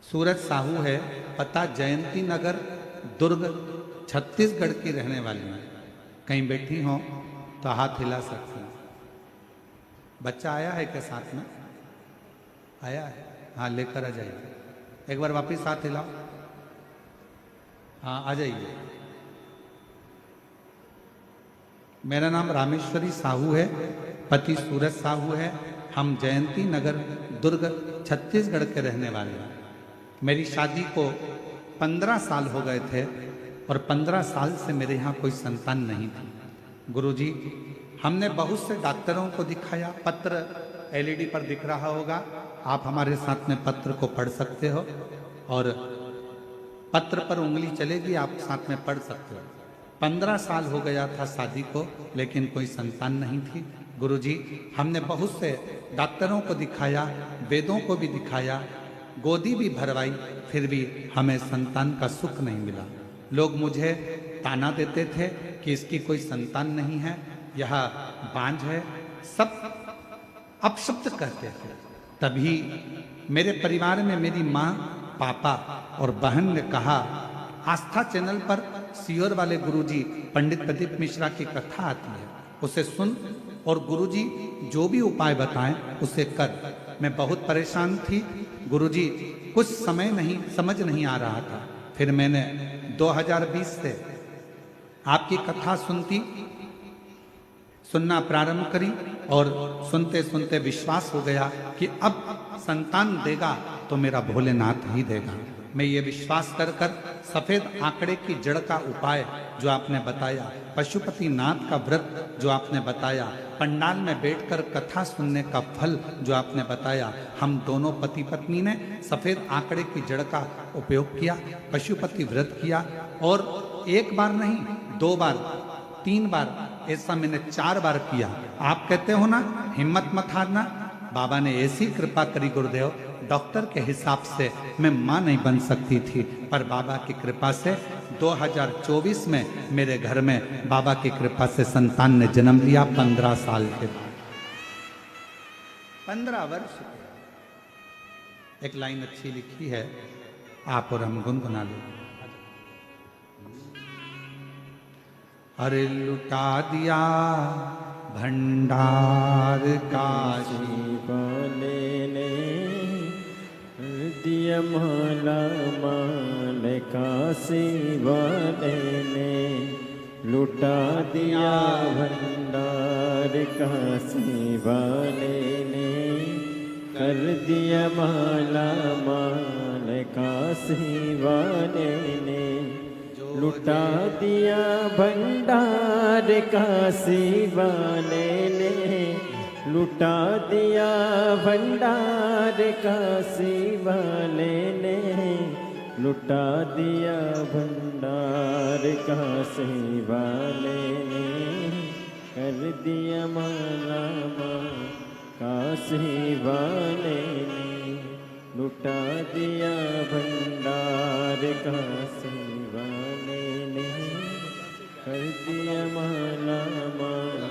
सूरज साहू है, पता जयंती नगर दुर्ग छत्तीसगढ़ की रहने वाली है। कहीं बैठी हो तो हाथ हिला सकते हैं। बच्चा आया है क्या साथ में? आया है? हाँ, लेकर आ जाइए। एक बार वापिस हाथ हिलाओ। हाँ, आ जाइए। मेरा नाम रामेश्वरी साहू है, पति सूरज साहू है, हम जयंती नगर दुर्ग छत्तीसगढ़ के रहने वाले हैं। मेरी शादी को 15 साल हो गए थे और 15 साल से मेरे यहाँ कोई संतान नहीं थी। गुरुजी, हमने बहुत से डॉक्टरों को दिखाया, पत्र एलईडी पर दिख रहा होगा, आप हमारे साथ में पत्र को पढ़ सकते हो और पत्र पर उंगली चलेगी, आप साथ में पढ़ सकते हो। 15 साल हो गया था शादी को, लेकिन कोई संतान नहीं थी। गुरुजी, हमने बहुत से डॉक्टरों को दिखाया, वेदों को भी दिखाया, गोदी भी भरवाई, फिर भी हमें संतान का सुख नहीं मिला। लोग मुझे ताना देते थे कि इसकी कोई संतान नहीं है, यह बांझ है, सब अपशब्द कहते थे। तभी मेरे परिवार में मेरी माँ, पापा और बहन ने कहा, आस्था चैनल पर सीहोर वाले गुरुजी पंडित प्रदीप मिश्रा की कथा आती है, उसे सुन और गुरुजी जो भी उपाय बताएं उसे कर। मैं बहुत परेशान थी गुरुजी, कुछ समय नहीं समझ नहीं आ रहा था। फिर मैंने 2020 से आपकी कथा सुनना प्रारंभ करी और सुनते सुनते विश्वास हो गया कि अब संतान देगा तो मेरा भोलेनाथ ही देगा। मैं ये विश्वास कर सफेद आंकड़े की जड़ का उपाय जो आपने बताया, पशुपति नाथ का व्रत जो आपने बताया, पंडाल में बैठकर कथा सुनने का फल जो आपने बताया, हम दोनों पति पत्नी ने सफेद आंकड़े की जड़ का उपयोग किया, पशुपति व्रत किया और एक बार नहीं, 2 बार, 3 बार, ऐसा मैंने 4 बार किया। आप कहते हो ना, हिम्मत मत हारना। बाबा ने ऐसी कृपा करी गुरुदेव, डॉक्टर के हिसाब से मैं मां नहीं बन सकती थी, पर बाबा की कृपा से 2024 में मेरे घर में बाबा की कृपा से संतान ने जन्म लिया 15 साल के बाद। 15 वर्ष। एक लाइन अच्छी लिखी है, आप और हम गुनगुना लो। अरे लुटा दिया भंडार काशी वाले ने, दिया माला माल काशी वाले ने, लुटा दिया भंडार काशी वाले ने, कर दिया माला माल काशी वाले ने, लुटा दिया भंडार काशी वाले ने, लुटा दिया भंडार काशी वाले ने, लुटा दिया भंडार काशी वाले ने, कर दिया माला माल काशी वाले ने, लुटा दिया भंडार काशी वाले ने, कर दिया माला माल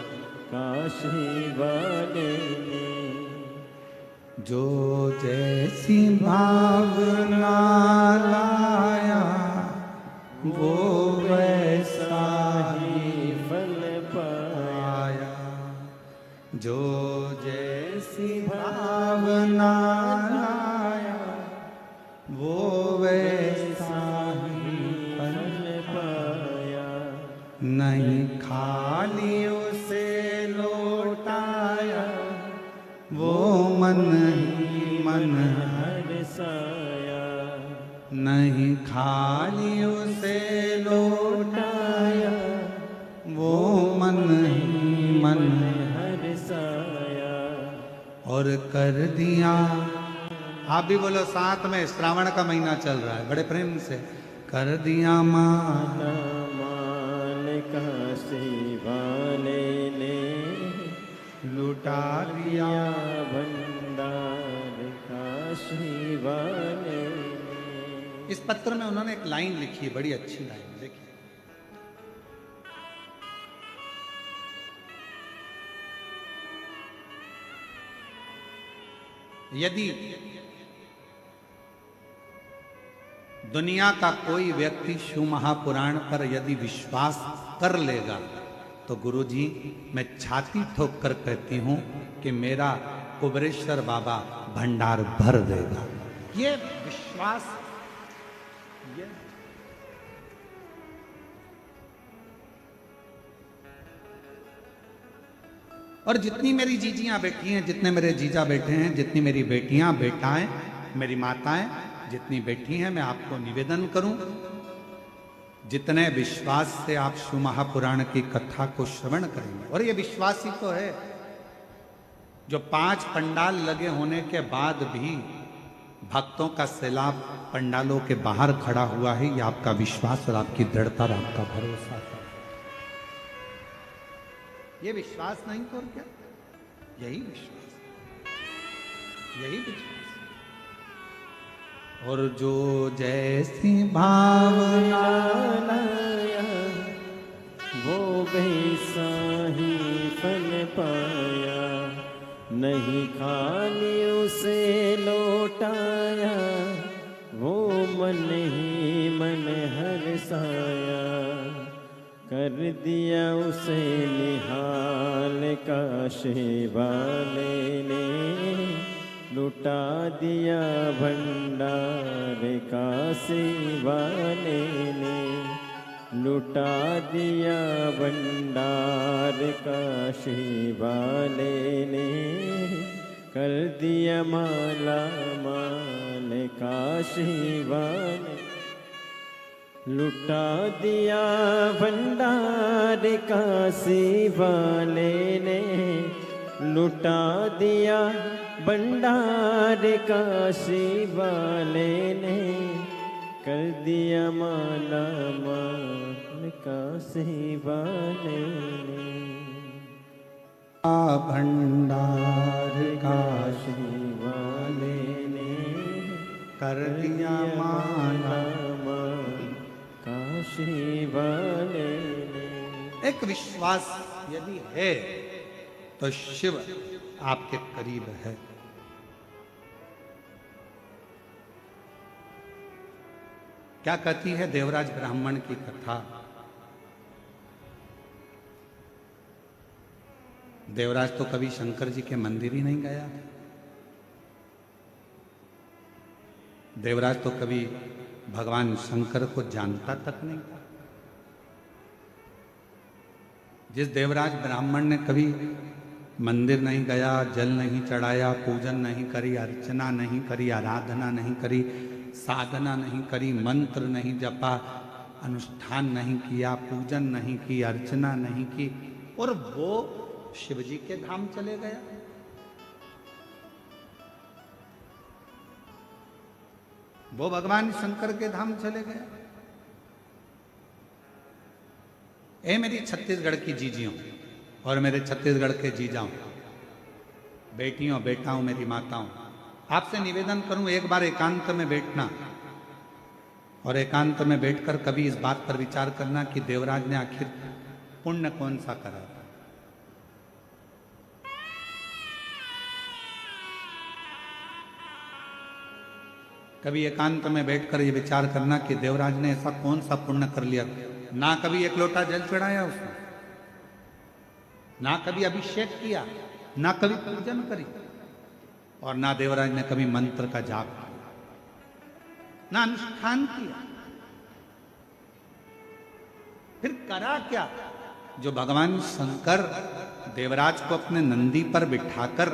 काशी वाले ने। जो जैसी भावना लाया वो वैसा ही जो जैसी भावना लाया वो वैसा ही फल पाया, नहीं खाली उसे लौटाया वो मन ही मन हरसाया, नहीं खाली उसे लौटाया वो मन ही मन हरसाया। और कर दिया। आप भी बोलो साथ में, श्रावण का महीना चल रहा है, बड़े प्रेम से। कर दिया मान मान काशी वाले ने लुटा दिया। भंडार काशी वाले ने। इस पत्र में उन्होंने एक लाइन लिखी है, बड़ी अच्छी लाइन, देखिए। यदि दुनिया का कोई व्यक्ति शिव महापुराण पर यदि विश्वास कर लेगा तो गुरुजी मैं छाती ठोक कर कहती हूं कि मेरा कुबरेश्वर बाबा भंडार भर देगा। ये विश्वास, ये और जितनी मेरी जीजियां बैठी हैं, जितने मेरे जीजा बैठे हैं, जितनी मेरी बेटियां बेटाएं, मेरी माताएं जितनी बैठी हैं, मैं आपको निवेदन करूं, जितने विश्वास से आप शिव महापुराण की कथा को श्रवण करेंगे, और ये विश्वास ही तो है जो 5 पंडाल लगे होने के बाद भी भक्तों का सैलाब पंडालों के बाहर खड़ा हुआ है, ये आपका विश्वास और आपकी दृढ़ता और आपका भरोसा है। ये विश्वास नहीं तो क्या, यही विश्वास, यही विश्वास। और जो जैसी भावना लाया वो वैसा ही फल पाया, नहीं खाली उसे लौटाया वो मन ही मन हरसाया, कर दिया उसे निहाल काशी वाले ने, लुटा दिया भंडार काशी वाले ने, लुटा दिया भंडार काशी वाले ने, कर दिया माला माल काशी वाले, लुटा दिया भंडार काशी वाले ने, लुटा दिया भंडार काशी वाले ने, कर दिया माला माल काशी वाले ने। भंडार काशी वाले ने कर दिया माला माल काशी वाले ने। एक विश्वास यदि है तो शिव आपके करीब है। क्या कहती है देवराज ब्राह्मण की कथा? देवराज तो कभी शंकर जी के मंदिर ही नहीं गया। देवराज तो कभी भगवान शंकर को जानता तक नहीं था। जिस देवराज ब्राह्मण ने कभी मंदिर नहीं गया, जल नहीं चढ़ाया, पूजन नहीं करी, अर्चना नहीं करी, आराधना नहीं करी, साधना नहीं करी, मंत्र नहीं जपा, अनुष्ठान नहीं किया, पूजन नहीं की, अर्चना नहीं की, और वो शिव जी के धाम चले गया। वो भगवान शंकर के धाम चले गया। ए मेरी छत्तीसगढ़ की जीजियों और मेरे छत्तीसगढ़ के जीजाओं, बेटियों, बेटाओं, मेरी माताओं, आपसे निवेदन करूं, एक बार एकांत में बैठना और एकांत में बैठकर कभी इस बात पर विचार करना कि देवराज ने आखिर पुण्य कौन सा करा। कभी एकांत में बैठकर ये विचार करना कि देवराज ने ऐसा कौन सा पुण्य कर लिया। ना कभी एक लोटा जल चढ़ाया उसने, ना कभी अभिषेक किया, ना कभी पूजन करी और ना देवराज ने कभी मंत्र का जाप किया, ना अनुष्ठान किया। फिर करा क्या? जो भगवान शंकर देवराज को अपने नंदी पर बिठाकर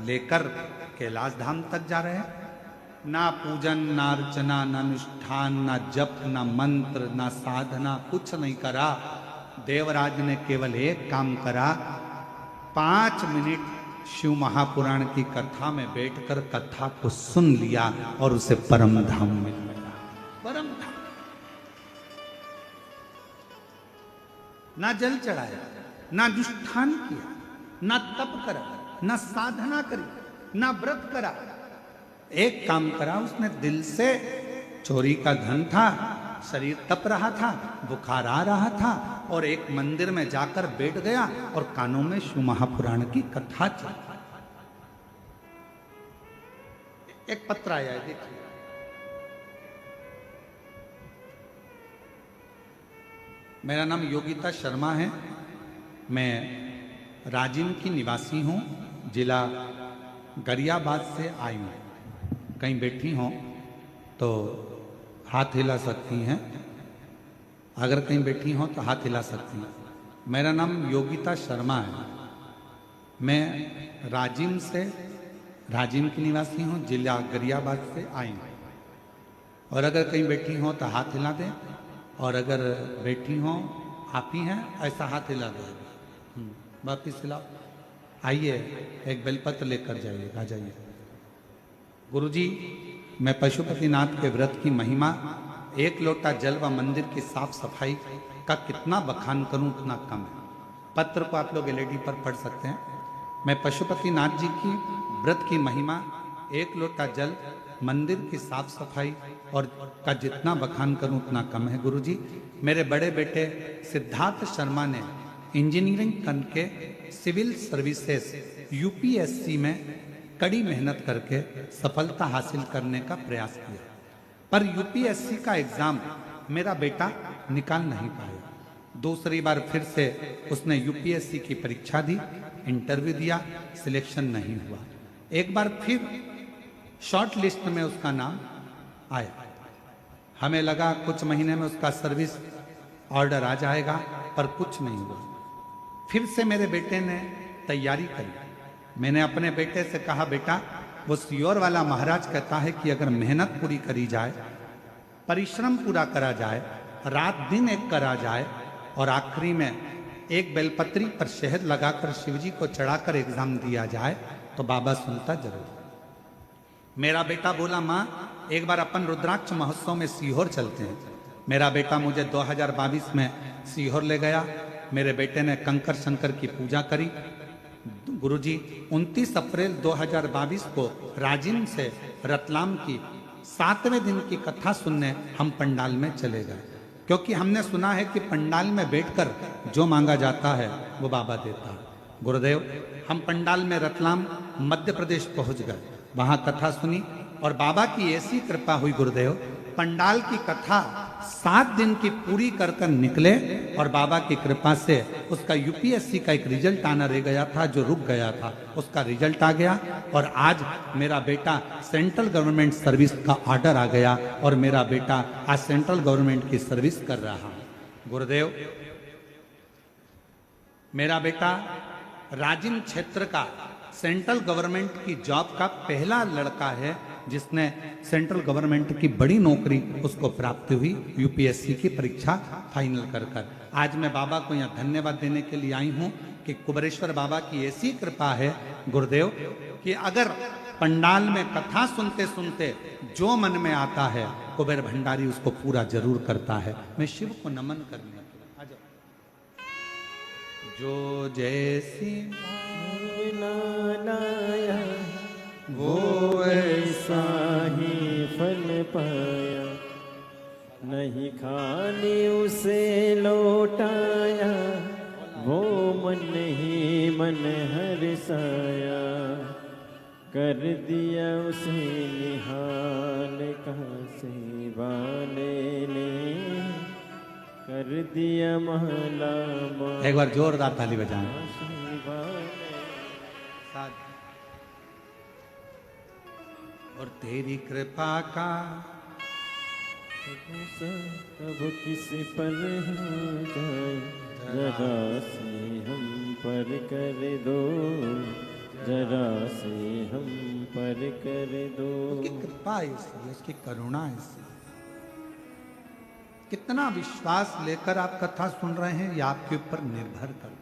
लेकर कैलाश धाम तक जा रहे हैं, ना पूजन, ना अर्चना, ना अनुष्ठान, ना जप, ना मंत्र, ना साधना, कुछ नहीं करा। देवराज ने केवल एक काम करा, 5 मिनट शिव महापुराण की कथा में बैठकर कथा को सुन लिया और उसे परम धाम मिल गया। परम धाम। ना जल चढ़ाया, ना अनुष्ठान किया, ना तप करा, ना साधना करी, ना व्रत करा। एक काम करा उसने, दिल से चोरी का धन था, शरीर तप रहा था, बुखार आ रहा था, और एक मंदिर में जाकर बैठ गया और कानों में शिव महापुराण की कथा चल। एक पत्र आया है, देखिए। मेरा नाम योगिता शर्मा है, मैं राजिम की निवासी हूं, जिला गरियाबाद से आई हूं। कहीं बैठी हों तो हाथ हिला सकती हैं, अगर कहीं बैठी हों तो हाथ हिला सकती हैं। मेरा नाम योगिता शर्मा है, मैं राजिम की निवासी हूँ, जिला गरियाबाद से आई हूँ। और अगर कहीं बैठी हों तो हाथ हिला दें, और अगर बैठी हों आप ही हैं ऐसा हाथ हिला दें। वापिस हिलाओ। आइए एक बेलपत्र लेकर जाइए, आ जाइए। गुरुजी, मैं पशुपतिनाथ के व्रत की महिमा, 1 लोटा जल व मंदिर की साफ सफाई का कितना बखान करूं उतना कम है। पत्र को आप लोग एलईडी पर पढ़ सकते हैं। मैं पशुपतिनाथ जी की व्रत की महिमा, 1 लोटा जल, मंदिर की साफ सफाई और का जितना बखान करूं उतना कम है। गुरुजी, मेरे बड़े बेटे सिद्धार्थ शर्मा ने इंजीनियरिंग करके सिविल सर्विसेज यूपीएससी में कड़ी मेहनत करके सफलता हासिल करने का प्रयास किया, पर यूपीएससी का एग्जाम मेरा बेटा निकाल नहीं पाया। दूसरी बार फिर से उसने यूपीएससी की परीक्षा दी, इंटरव्यू दिया, सिलेक्शन नहीं हुआ। एक बार फिर शॉर्ट लिस्ट में उसका नाम आया। हमें लगा कुछ महीने में उसका सर्विस ऑर्डर आ जाएगा, पर कुछ नहीं हुआ। फिर से मेरे बेटे ने तैयारी करी। मैंने अपने बेटे से कहा, बेटा वो सियोर वाला महाराज कहता है कि अगर मेहनत पूरी करी जाए, परिश्रम पूरा करा जाए, रात दिन एक करा जाए और आखिरी में एक बेलपत्री पर शहद लगाकर शिवजी को चढ़ाकर एग्जाम दिया जाए तो बाबा सुनता जरूर। मेरा बेटा बोला, माँ एक बार अपन रुद्राक्ष महोत्सव में सीहोर चलते हैं। मेरा बेटा मुझे 2022 में सीहोर ले गया। मेरे बेटे ने कंकर शंकर की पूजा करी। गुरुजी, 29 अप्रैल 2022 को राजिम से रतलाम की 7वें दिन की कथा सुनने हम पंडाल में चले गए, क्योंकि हमने सुना है कि पंडाल में बैठकर जो मांगा जाता है वो बाबा देता है। गुरुदेव, हम पंडाल में रतलाम मध्य प्रदेश पहुंच गए, वहां कथा सुनी और बाबा की ऐसी कृपा हुई गुरुदेव, पंडाल की कथा 7 दिन की पूरी कर कर निकले और बाबा की कृपा से उसका यूपीएससी का एक रिजल्ट आना रह गया था, जो रुक गया था, उसका रिजल्ट आ गया और आज मेरा बेटा सेंट्रल गवर्नमेंट सर्विस का ऑर्डर आ गया और मेरा बेटा आज सेंट्रल गवर्नमेंट की सर्विस कर रहा है। गुरुदेव, मेरा बेटा राजिम क्षेत्र का सेंट्रल गवर्नमेंट की जॉब का पहला लड़का है जिसने सेंट्रल गवर्नमेंट की बड़ी नौकरी उसको प्राप्त हुई यूपीएससी की परीक्षा फाइनल कर कर। आज मैं बाबा को यहाँ धन्यवाद देने के लिए आई हूँ कि कुबेरेश्वर बाबा की ऐसी कृपा है गुरुदेव कि अगर पंडाल में कथा सुनते सुनते जो मन में आता है कुबेर भंडारी उसको पूरा जरूर करता है। मैं शिव को नमन करने आ जाओ। जो जैसी लाया वो ऐसा ही फल पाया, नहीं खाने उसे लौटाया, वो मन ही मन हर्षाया, कर दिया उसे निहाल काशी वाले ने, कर दिया महला एक बार जोरदार ताली बजाएं। तेरी कृपा का भरोसा अब किसी पर हो जाए, जरा से हम पर कर दो, जरा से हम पर कर दो। उसकी कृपा ऐसी, उसकी करुणा ऐसी। कितना विश्वास लेकर आप कथा सुन रहे हैं ये आपके ऊपर निर्भर करता है।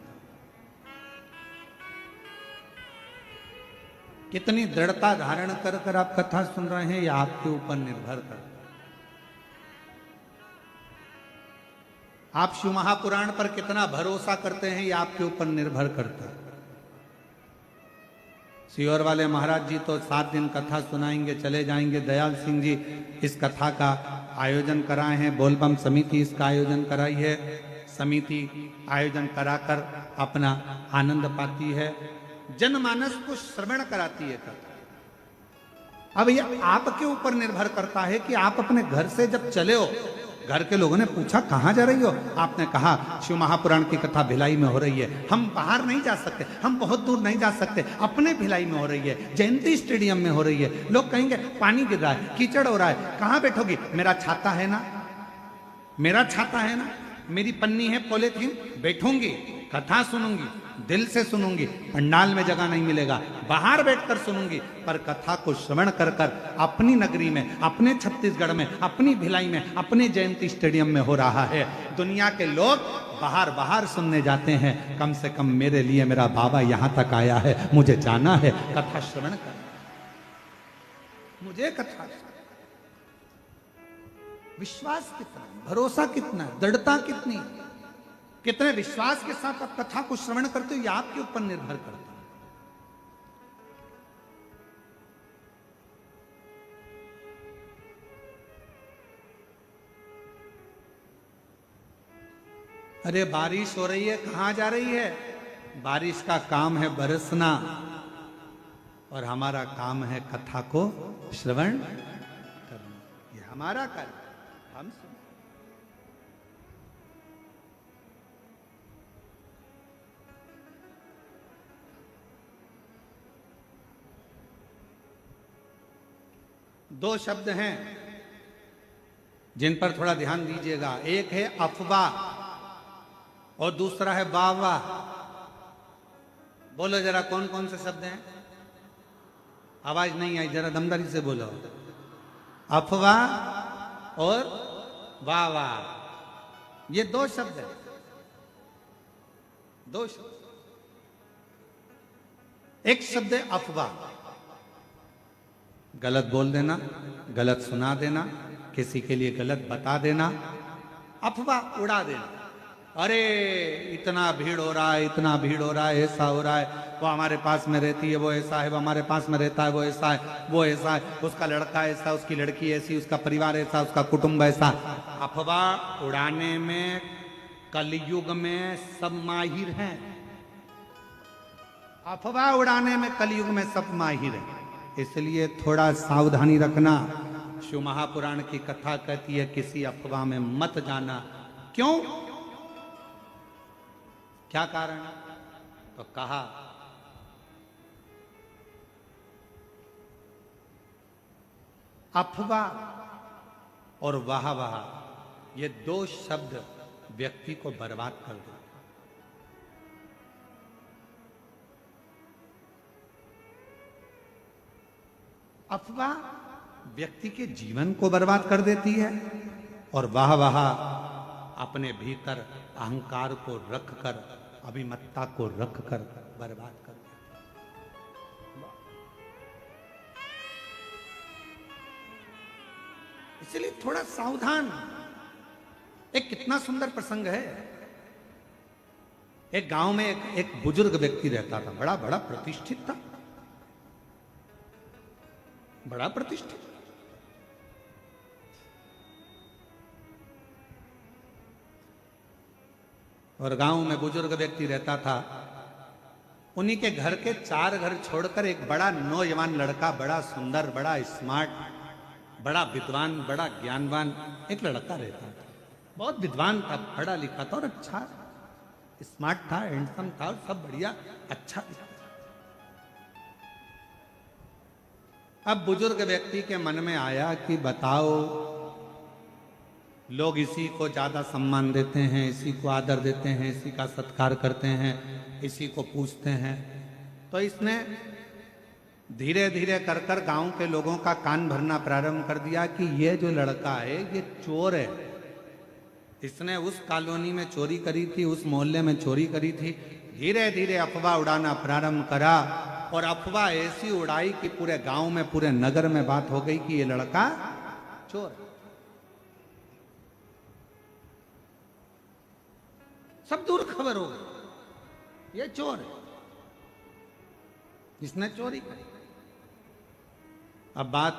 कितनी दृढ़ता धारण कर कर आप कथा सुन रहे हैं ये आपके ऊपर निर्भर करता है। आप शिव महापुराण पर कितना भरोसा करते हैं ये आपके ऊपर निर्भर करता है। सीहोर वाले महाराज जी तो 7 दिन कथा सुनाएंगे, चले जाएंगे। दयाल सिंह जी इस कथा का आयोजन कराए हैं, बोलबम समिति इसका आयोजन कराई है। समिति आयोजन कराकर अपना आनंद पाती है, जनमानस को श्रवण कराती है कथा। अब ये आपके ऊपर निर्भर करता है कि आप अपने घर से जब चले हो, घर के लोगों ने पूछा कहाँ जा रही हो, आपने कहा शिव महापुराण की कथा भिलाई में हो रही है, हम बाहर नहीं जा सकते, हम बहुत दूर नहीं जा सकते, अपने भिलाई में हो रही है, जयंती स्टेडियम में हो रही है। लोग कहेंगे पानी गिर रहा है, कीचड़ हो रहा है, कहाँ बैठोगी? मेरा छाता है ना, मेरा छाता है ना, मेरी पन्नी है पॉलीथीन, बैठूंगी, कथा सुनूंगी, दिल से सुनूंगी। पंडाल में जगह नहीं मिलेगा, बाहर बैठकर सुनूंगी, पर कथा को श्रवण कर कर अपनी नगरी में, अपने छत्तीसगढ़ में, अपनी भिलाई में, अपने जयंती स्टेडियम में हो रहा है। दुनिया के लोग बाहर बाहर सुनने जाते हैं, कम से कम मेरे लिए मेरा बाबा यहां तक आया है, मुझे जाना है, कथा श्रवण कर, मुझे कथा। विश्वास कितना, भरोसा कितना, दृढ़ता कितनी, कितने विश्वास के साथ आप कथा को श्रवण करते हो, यह आपके ऊपर निर्भर करता है। अरे बारिश हो रही है, कहां जा रही है? बारिश का काम है बरसना, और हमारा काम है कथा को श्रवण करना। ये हमारा कार्य, हम सुन। दो शब्द हैं जिन पर थोड़ा ध्यान दीजिएगा। एक है अफवाह और दूसरा है वाह। बोलो जरा कौन कौन से शब्द हैं? आवाज नहीं आई, जरा दमदारी से बोलो। अफवाह और वाह, ये दो शब्द हैं, दो शब्द। एक शब्द है अफवाह, गलत बोल देना, गलत सुना देना, किसी के लिए गलत बता देना, अफवाह उड़ा देना। अरे इतना भीड़ हो रहा है, इतना भीड़ हो रहा है, ऐसा हो रहा है, वो हमारे पास में रहती है, वो ऐसा है, वो हमारे पास में रहता है, वो ऐसा है, वो ऐसा है, उसका लड़का ऐसा, उसकी लड़की ऐसी, उसका परिवार ऐसा, उसका कुटुंब ऐसा। अफवाह उड़ाने में कलयुग में सब माहिर हैं। अफवाह उड़ाने में कलयुग में सब माहिर हैं, इसलिए थोड़ा सावधानी रखना। शिव महापुराण की कथा कहती है किसी अफवाह में मत जाना। क्यों? क्या कारण? तो कहा अफवाह और वाह ये दो शब्द व्यक्ति को बर्बाद कर देते। अफवाह व्यक्ति के जीवन को बर्बाद कर देती है, और वाह अपने भीतर अहंकार को रखकर, अभिमत्ता को रखकर बर्बाद कर देती है। इसलिए थोड़ा सावधान। एक कितना सुंदर प्रसंग है। एक गांव में एक बुजुर्ग व्यक्ति रहता था, बड़ा बड़ा प्रतिष्ठित था, बड़ा प्रतिष्ठित। और गांव में बुजुर्ग व्यक्ति रहता था। उन्हीं के घर के 4 घर छोड़कर एक बड़ा नौजवान लड़का, बड़ा सुंदर, बड़ा स्मार्ट, बड़ा विद्वान, बड़ा ज्ञानवान एक लड़का रहता था। बहुत विद्वान था, पढ़ा लिखा था और अच्छा स्मार्ट था, हैंडसम था, और सब बढ़िया अच्छा था। अब बुजुर्ग व्यक्ति के मन में आया कि बताओ, लोग इसी को ज्यादा सम्मान देते हैं, इसी को आदर देते हैं, इसी का सत्कार करते हैं, इसी को पूछते हैं। तो इसने धीरे धीरे कर कर गांव के लोगों का कान भरना प्रारंभ कर दिया कि ये जो लड़का है ये चोर है। इसने उस कॉलोनी में चोरी करी थी, उस मोहल्ले में चोरी करी थी। धीरे धीरे अफवाह उड़ाना प्रारंभ करा और अफवाह ऐसी उड़ाई कि पूरे गांव में, पूरे नगर में बात हो गई कि ये लड़का चोर है। सब दूर खबर हो गई, ये चोर है, इसने चोरी करी। अब बात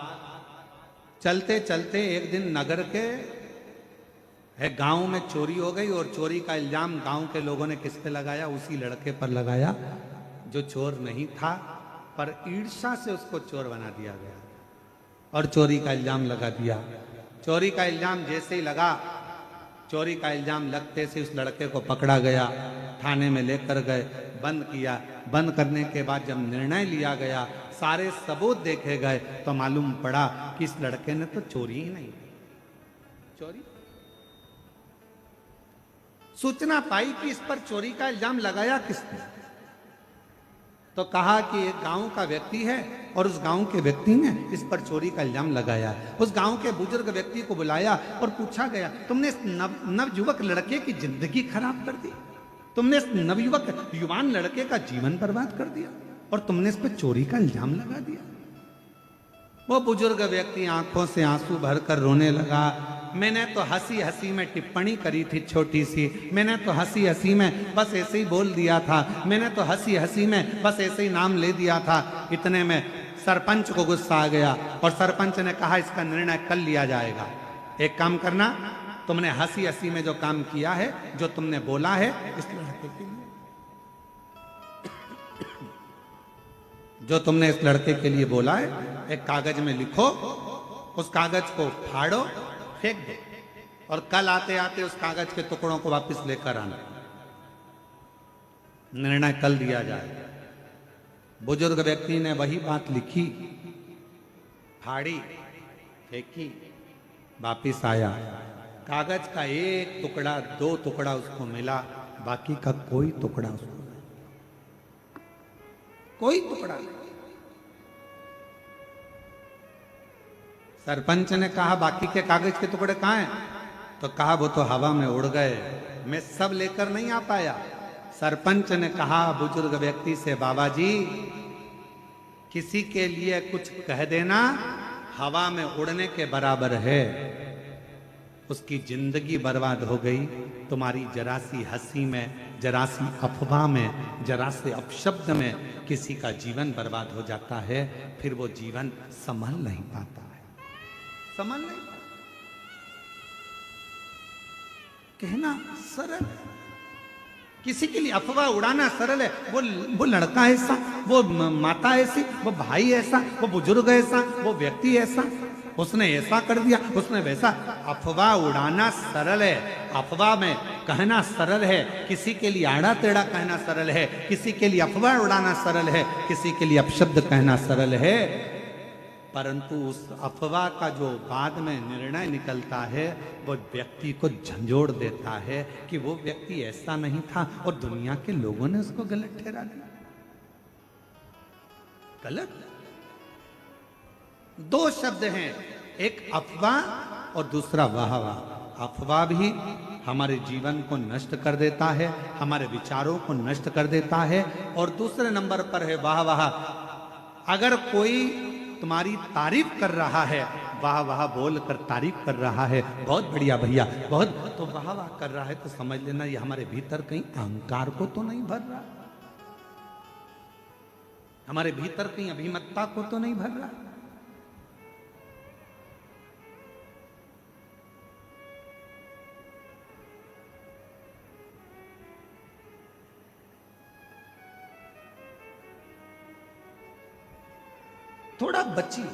चलते चलते एक दिन नगर के है गांव में चोरी हो गई और चोरी का इल्जाम गांव के लोगों ने किस पे लगाया? उसी लड़के पर लगाया जो चोर नहीं था, पर ईर्ष्या से उसको चोर बना दिया गया और चोरी का इल्जाम लगा दिया। चोरी का इल्जाम जैसे ही लगा, चोरी का इल्जाम लगते से उस लड़के को पकड़ा गया, थाने में लेकर गए, बंद किया। बंद करने के बाद जब निर्णय लिया गया, सारे सबूत देखे गए, तो मालूम पड़ा कि इस लड़के ने तो चोरी ही नहीं की। चोरी सूचना पाई कि इस पर चोरी का इल्जाम लगाया किसने, तो कहा कि एक गांव का व्यक्ति है और उस गांव के व्यक्ति ने इस पर चोरी का इल्जाम लगाया। उस गांव के बुजुर्ग व्यक्ति को बुलाया और पूछा गया, तुमने इस नवयुवक लड़के की जिंदगी खराब कर दी, तुमने इस नवयुवक युवान लड़के का जीवन बर्बाद कर दिया और तुमने इस पर चोरी का इल्जाम लगा दिया। वो बुजुर्ग व्यक्ति आंखों से आंसू भरकर रोने लगा। मैंने तो हंसी हंसी में टिप्पणी करी थी छोटी सी, मैंने तो हंसी हंसी में बस ऐसे ही बोल दिया था, मैंने तो हंसी हंसी में बस ऐसे ही नाम ले दिया था। इतने में सरपंच को गुस्सा आ गया और सरपंच ने कहा इसका निर्णय कल लिया जाएगा। एक काम करना, तुमने हंसी हंसी में जो काम किया है, जो तुमने बोला है, इस लड़के के लिए जो तुमने इस लड़के के लिए बोला है, एक कागज में लिखो, उस कागज को फाड़ो, फेंक दो और कल आते आते उस कागज के टुकड़ों को वापस लेकर आना। निर्णय कल दिया जाए। बुजुर्ग व्यक्ति ने वही बात लिखी, फाड़ी, फेंकी, वापिस आया। कागज का एक टुकड़ा, दो टुकड़ा उसको मिला, बाकी का कोई टुकड़ा उसको नहीं, कोई टुकड़ा नहीं। सरपंच ने कहा बाकी के कागज के टुकड़े कहाँ हैं? तो कहा वो तो हवा में उड़ गए, मैं सब लेकर नहीं आ पाया। सरपंच ने कहा बुजुर्ग व्यक्ति से, बाबा जी किसी के लिए कुछ कह देना हवा में उड़ने के बराबर है। उसकी जिंदगी बर्बाद हो गई। तुम्हारी जरा सी हंसी में, जरा सी अफवाह में, जरा से अपशब्द में किसी का जीवन बर्बाद हो जाता है, फिर वो जीवन संभल नहीं पाता है, संभल नहीं पाता। कहना सरल है, किसी के लिए अफवाह उड़ाना सरल है। वो लड़का ऐसा, वो माता ऐसी, वो भाई ऐसा, वो बुजुर्ग ऐसा, वो व्यक्ति ऐसा, उसने ऐसा कर दिया, उसने वैसा। अफवाह उड़ाना सरल है, अफवाह में कहना सरल है, किसी के लिए आड़ा टेढ़ा कहना सरल है, किसी के लिए अफवाह उड़ाना सरल है, किसी के लिए अपशब्द कहना सरल है। परंतु उस अफवाह का जो बाद में निर्णय निकलता है, वो व्यक्ति को झंझोड़ देता है कि वो व्यक्ति ऐसा नहीं था और दुनिया के लोगों ने उसको गलत ठहरा दिया। गलत दो शब्द हैं, एक अफवाह और दूसरा वाहवाह। अफवाह भी हमारे जीवन को नष्ट कर देता है, हमारे विचारों को नष्ट कर देता है। और दूसरे नंबर पर है वाहवाह। अगर कोई तुम्हारी तारीफ कर रहा है, वाह वाह बोल कर तारीफ कर रहा है, बहुत बढ़िया भैया, बहुत, तो वाह वाह कर रहा है, तो समझ लेना ये हमारे भीतर कहीं अहंकार को तो नहीं भर रहा, हमारे भीतर कहीं अभिमतता को तो नहीं भर रहा। थोड़ा बचिए,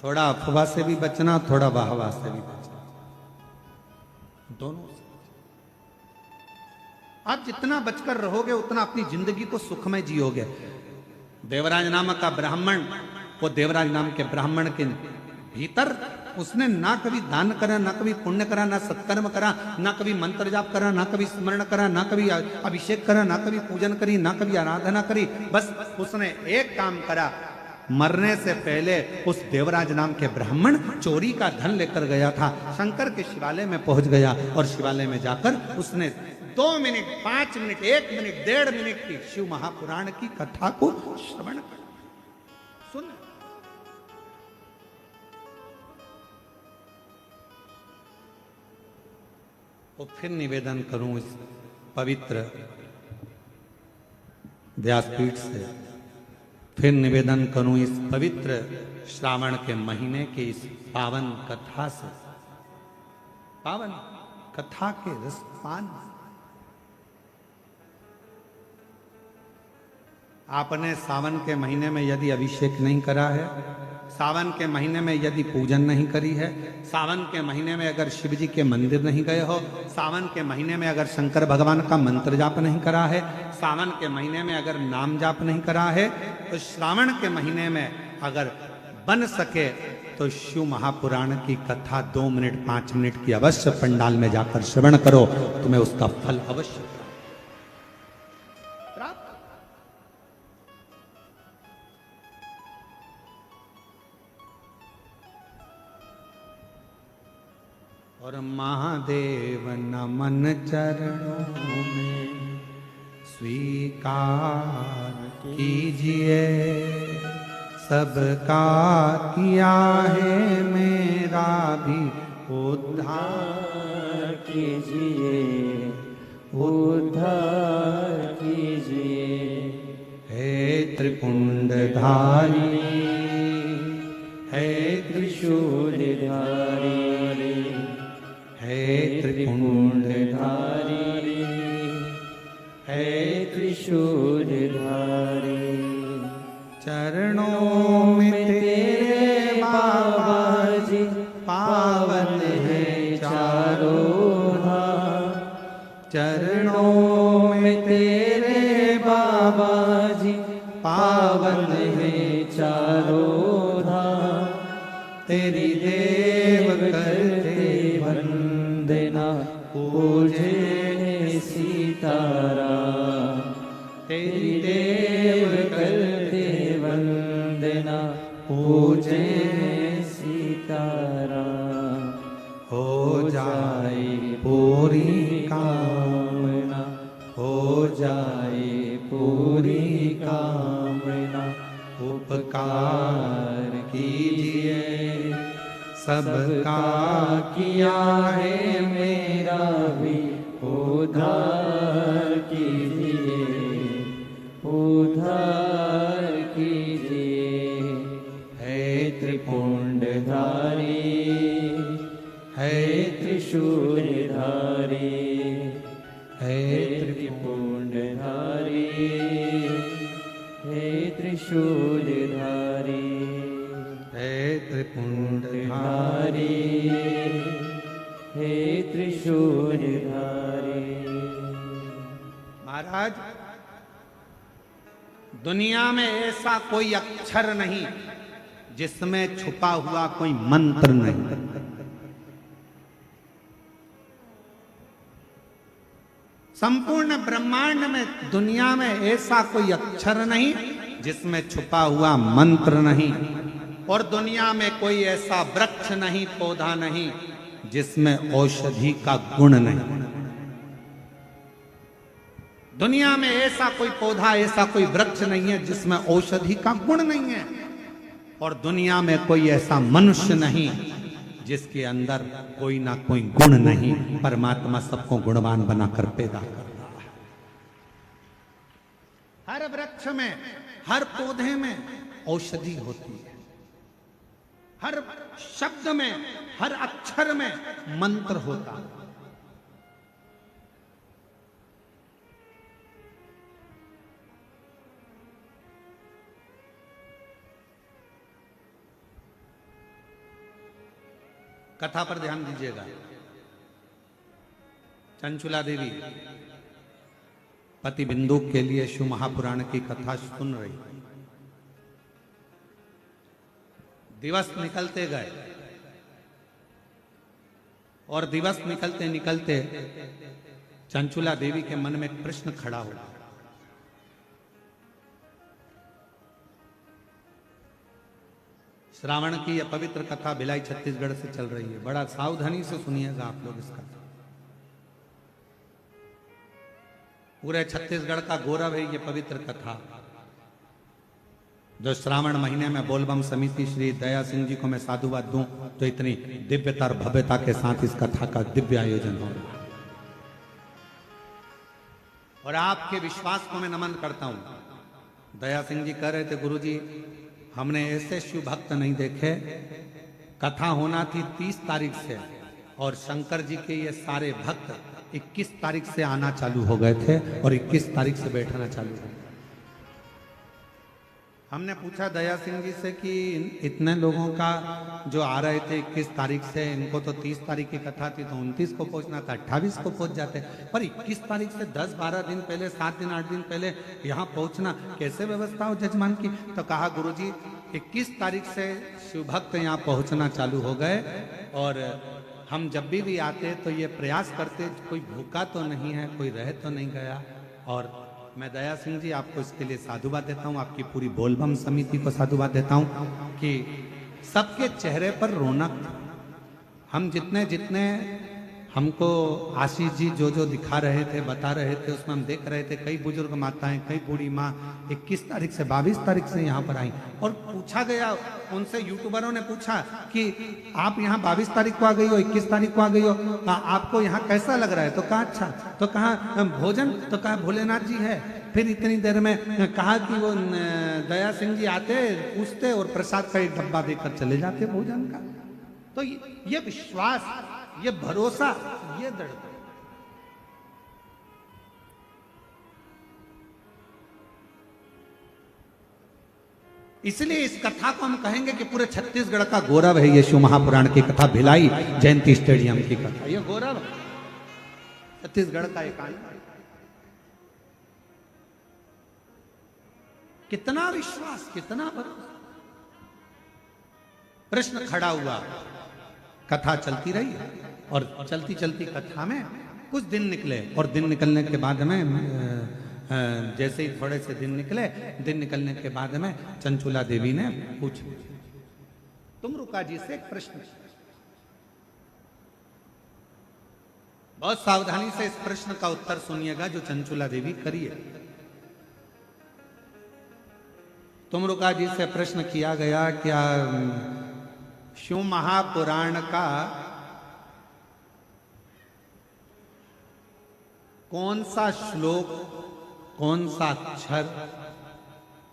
थोड़ा अफवाह से भी बचना, थोड़ा वाहवाह से भी बचना, दोनों से। आप जितना बचकर रहोगे उतना अपनी जिंदगी को सुखमय जियोगे। देवराज नामक का ब्राह्मण वो देवराज नाम के ब्राह्मण के भीतर उसने ना कभी दान करा, ना कभी पुण्य करा, ना सत्कर्म करा, ना कभी मंत्र जाप करा, ना कभी स्मरण करा, ना कभी अभिषेक करा, ना कभी पूजन करी, ना कभी आराधना करी। बस उसने एक काम करा, मरने से पहले उस देवराज नाम के ब्राह्मण चोरी का धन लेकर गया था, शंकर के शिवालय में पहुंच गया और शिवालय में जाकर उसने 2 मिनट, 5 मिनट, 1 मिनट, 1.5 मिनट की शिव महापुराण की कथा को श्रवण कर सुन। और फिर निवेदन करूं इस पवित्र व्यासपीठ से, फिर निवेदन करूं इस पवित्र श्रावण के महीने के इस पावन कथा से, पावन कथा के रसपान। आपने सावन के महीने में यदि अभिषेक नहीं करा है, सावन के महीने में यदि पूजन नहीं करी है, सावन के महीने में अगर शिव जी के मंदिर नहीं गए हो, सावन के महीने में अगर शंकर भगवान का मंत्र जाप नहीं करा है, सावन के महीने में अगर नाम जाप नहीं करा है, तो श्रावण के महीने में अगर बन सके तो शिव महापुराण की कथा 2 मिनट 5 मिनट की अवश्य पंडाल में जाकर श्रवण करो, तुम्हें उसका फल अवश्य प्राप्त। और महादेव नमन चरणों में स्वीकार कीजिए, सबका किया है मेरा भी उद्धार कीजिए, उद्धार कीजिए। हे त्रिपुंडधारी, हे त्रिशूलधारी, हे त्रिपुंडधारी, हे त्रिशूलधारी। चरणों में तेरे बाबा जी पावन है चारों धाम, चरणों में तेरे बाबा जी पावन है चारों धाम। तेरी देव करते वंदना पूजे सीताराम, तेरी देव करते वंदना पूजे सीताराम। हो जाए पूरी कामना, हो जाए पूरी कामना। उपकार कीजिए, सबका किया है मेरा भी उद्धार कीजिए, उद्धार कीजिए। हे त्रिपुंडधारी, हे त्रिशूलधारी, हे त्रिपुंडधारी, हे त्रिशूलधारी, हे त्रिपुंडधारी, हे त्रिशूलधारी। महाराज, दुनिया में ऐसा कोई अक्षर नहीं जिसमें छुपा हुआ कोई मंत्र नहीं। संपूर्ण ब्रह्मांड में, दुनिया में ऐसा कोई अक्षर नहीं जिसमें छुपा हुआ मंत्र नहीं। और दुनिया में कोई ऐसा वृक्ष नहीं, पौधा नहीं जिसमें औषधि का गुण नहीं। दुनिया में ऐसा कोई पौधा, ऐसा कोई वृक्ष नहीं है जिसमें औषधि का गुण नहीं है। और दुनिया में कोई ऐसा मनुष्य नहीं जिसके अंदर कोई ना कोई गुण नहीं। परमात्मा सबको गुणवान बनाकर पैदा कर रहा है। हर वृक्ष में, हर पौधे में औषधि होती है। हर शब्द में, हर अक्षर में मंत्र होता है। कथा पर ध्यान दीजिएगा। चंचुला देवी पति बिंदु के लिए शिव महापुराण की कथा सुन रही। दिवस निकलते गए और दिवस निकलते निकलते चंचुला देवी के मन में एक प्रश्न खड़ा हुआ। श्रावण की यह पवित्र कथा भिलाई छत्तीसगढ़ से चल रही है। बड़ा सावधानी से सुनिएगा आप लोग इसका। पूरे छत्तीसगढ़ का गौरव है ये पवित्र कथा, जो श्रावण महीने में बोलबम समिति श्री दया सिंह जी को मैं साधुवाद दूं तो इतनी दिव्यता और भव्यता के साथ इस कथा का दिव्य आयोजन हो रहा है। और आपके विश्वास को मैं नमन करता हूं। दया सिंह जी कह रहे थे, गुरुजी हमने ऐसे शिव भक्त नहीं देखे। कथा होना थी 30 तारीख से और शंकर जी के ये सारे भक्त 21 तारीख से आना चालू हो गए थे और 21 तारीख से बैठना चालू हो गया। हमने पूछा दया सिंह जी से कि इतने लोगों का जो आ रहे थे 21 तारीख से, इनको तो 30 तारीख की कथा थी तो 29 को पहुंचना था, 28 को पहुंच जाते, पर 21 तारीख से 10-12 दिन पहले, 7 दिन 8 दिन पहले यहाँ पहुंचना कैसे व्यवस्था हो जजमान की? तो कहा गुरुजी 21 तारीख से शिव भक्त यहाँ पहुंचना चालू हो गए और हम जब भी आते तो ये प्रयास करते कोई भूखा तो नहीं है, कोई रह तो नहीं गया। और मैं दया सिंह जी आपको इसके लिए साधुवाद देता हूँ, आपकी पूरी बोलबम समिति को साधुवाद देता हूँ कि सबके चेहरे पर रौनक। हम जितने जितने हमको आशीष जी जो जो दिखा रहे थे, बता रहे थे, उसमें हम देख रहे थे कई बुजुर्ग माताएं, कई बूढ़ी माँ 21 तारीख से 22 तारीख से यहाँ पर आई। और पूछा गया उनसे, यूट्यूबरों ने पूछा कि आप यहाँ 22 तारीख को आ गई हो, 21 तारीख को आ गई हो, आपको यहाँ कैसा लग रहा है? तो कहा अच्छा। तो कहा भोजन? तो कहा भोलेनाथ जी है। फिर इतनी देर में कहा कि वो दया सिंह जी आते, पूछते और प्रसाद का एक डब्बा देकर चले जाते भोजन का। तो ये विश्वास, ये भरोसा, ये दृढ़ता। इसलिए इस कथा को हम कहेंगे कि पूरे छत्तीसगढ़ का गौरव है ये शिव महापुराण की कथा, भिलाई जयंती स्टेडियम की कथा। ये गौरव है छत्तीसगढ़ का एक आनंद। कितना विश्वास, कितना भरोसा। प्रश्न खड़ा हुआ, कथा चलती रही और चलती चलती कथा में कुछ दिन निकले और दिन निकलने के बाद में जैसे ही थोड़े से दिन निकले, दिन निकलने के बाद में चंचुला देवी ने पूछा, तुमरुका जी से एक प्रश्न। बहुत सावधानी से इस प्रश्न का उत्तर सुनिएगा जो चंचुला देवी करिए। तुमरुका जी से प्रश्न किया गया, क्या शिव महापुराण का कौन सा श्लोक, कौन सा अक्षर,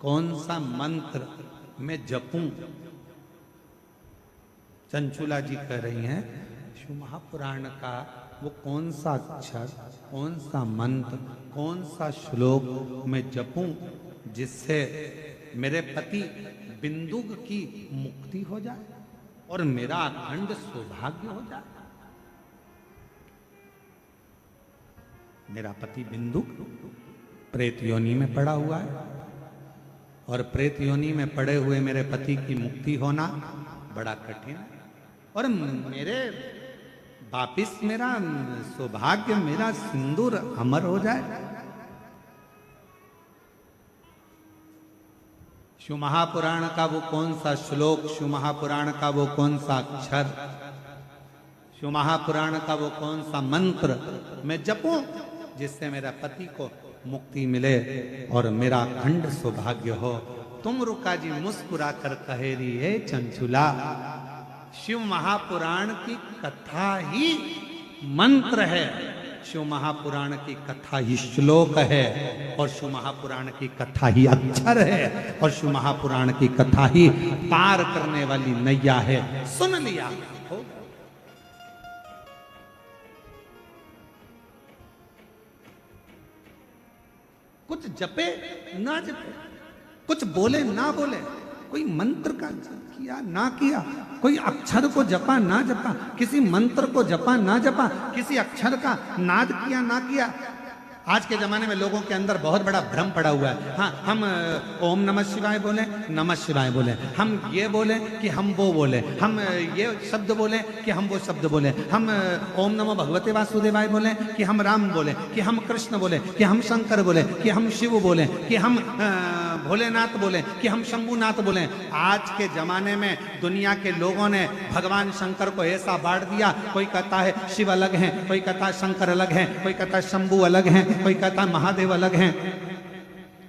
कौन सा मंत्र मैं जपूं? चंचुला जी कह रही हैं शिव महापुराण का वो कौन सा अक्षर, कौन सा मंत्र, कौन सा श्लोक मैं जपूं जिससे मेरे पति बिंदुक की मुक्ति हो जाए और मेरा अखंड सौभाग्य हो जाए। मेरा पति बिंदुक प्रेत योनि में पड़ा हुआ है और प्रेत योनि में पड़े हुए मेरे पति की मुक्ति होना बड़ा कठिन है और मेरे वापिस मेरा सौभाग्य, मेरा सिंदूर अमर हो जाए। शिव महापुराण का वो कौन सा श्लोक, शिव महापुराण का वो कौन सा अक्षर, शिव महापुराण का वो कौन सा मंत्र मैं जपूं जिससे मेरा पति को मुक्ति मिले और मेरा अखंड सौभाग्य हो? तुमरुका जी मुस्कुरा कर कहे रही है, चंचुला शिव महापुराण की कथा ही मंत्र है, शिव महापुराण की कथा ही श्लोक है और शिव महापुराण की कथा ही अक्षर है और शिव महापुराण की कथा ही पार करने वाली नैया है। सुन लिया हो? कुछ जपे ना जपे, कुछ बोले ना बोले, कोई मंत्र का किया ना किया, कोई अक्षर को जपा ना जपा, किसी मंत्र को जपा ना जपा, किसी अक्षर का नाद किया ना किया, आज के जमाने में लोगों के अंदर बहुत बड़ा भ्रम पड़ा हुआ है। हाँ, हम ओम नमः शिवाय बोले, नमः शिवाय बोले, हम ये बोले कि हम वो बोले, हम ये शब्द बोले कि हम वो शब्द बोले, हम ओम नमो भगवते वासुदेवाय बोले कि हम राम बोले, कि हम कृष्ण बोले, कि हम शंकर बोले, कि हम शिव बोले, कि हम भोलेनाथ बोले, कि हम शंभुनाथ बोले। आज के जमाने में दुनिया के लोगों ने भगवान शंकर को ऐसा बांट दिया, कोई कहता है शिव अलग है, कोई कहता है शंकर अलग है, कोई कहता है शंभु अलग है, कोई कहता है महादेव अलग हैं,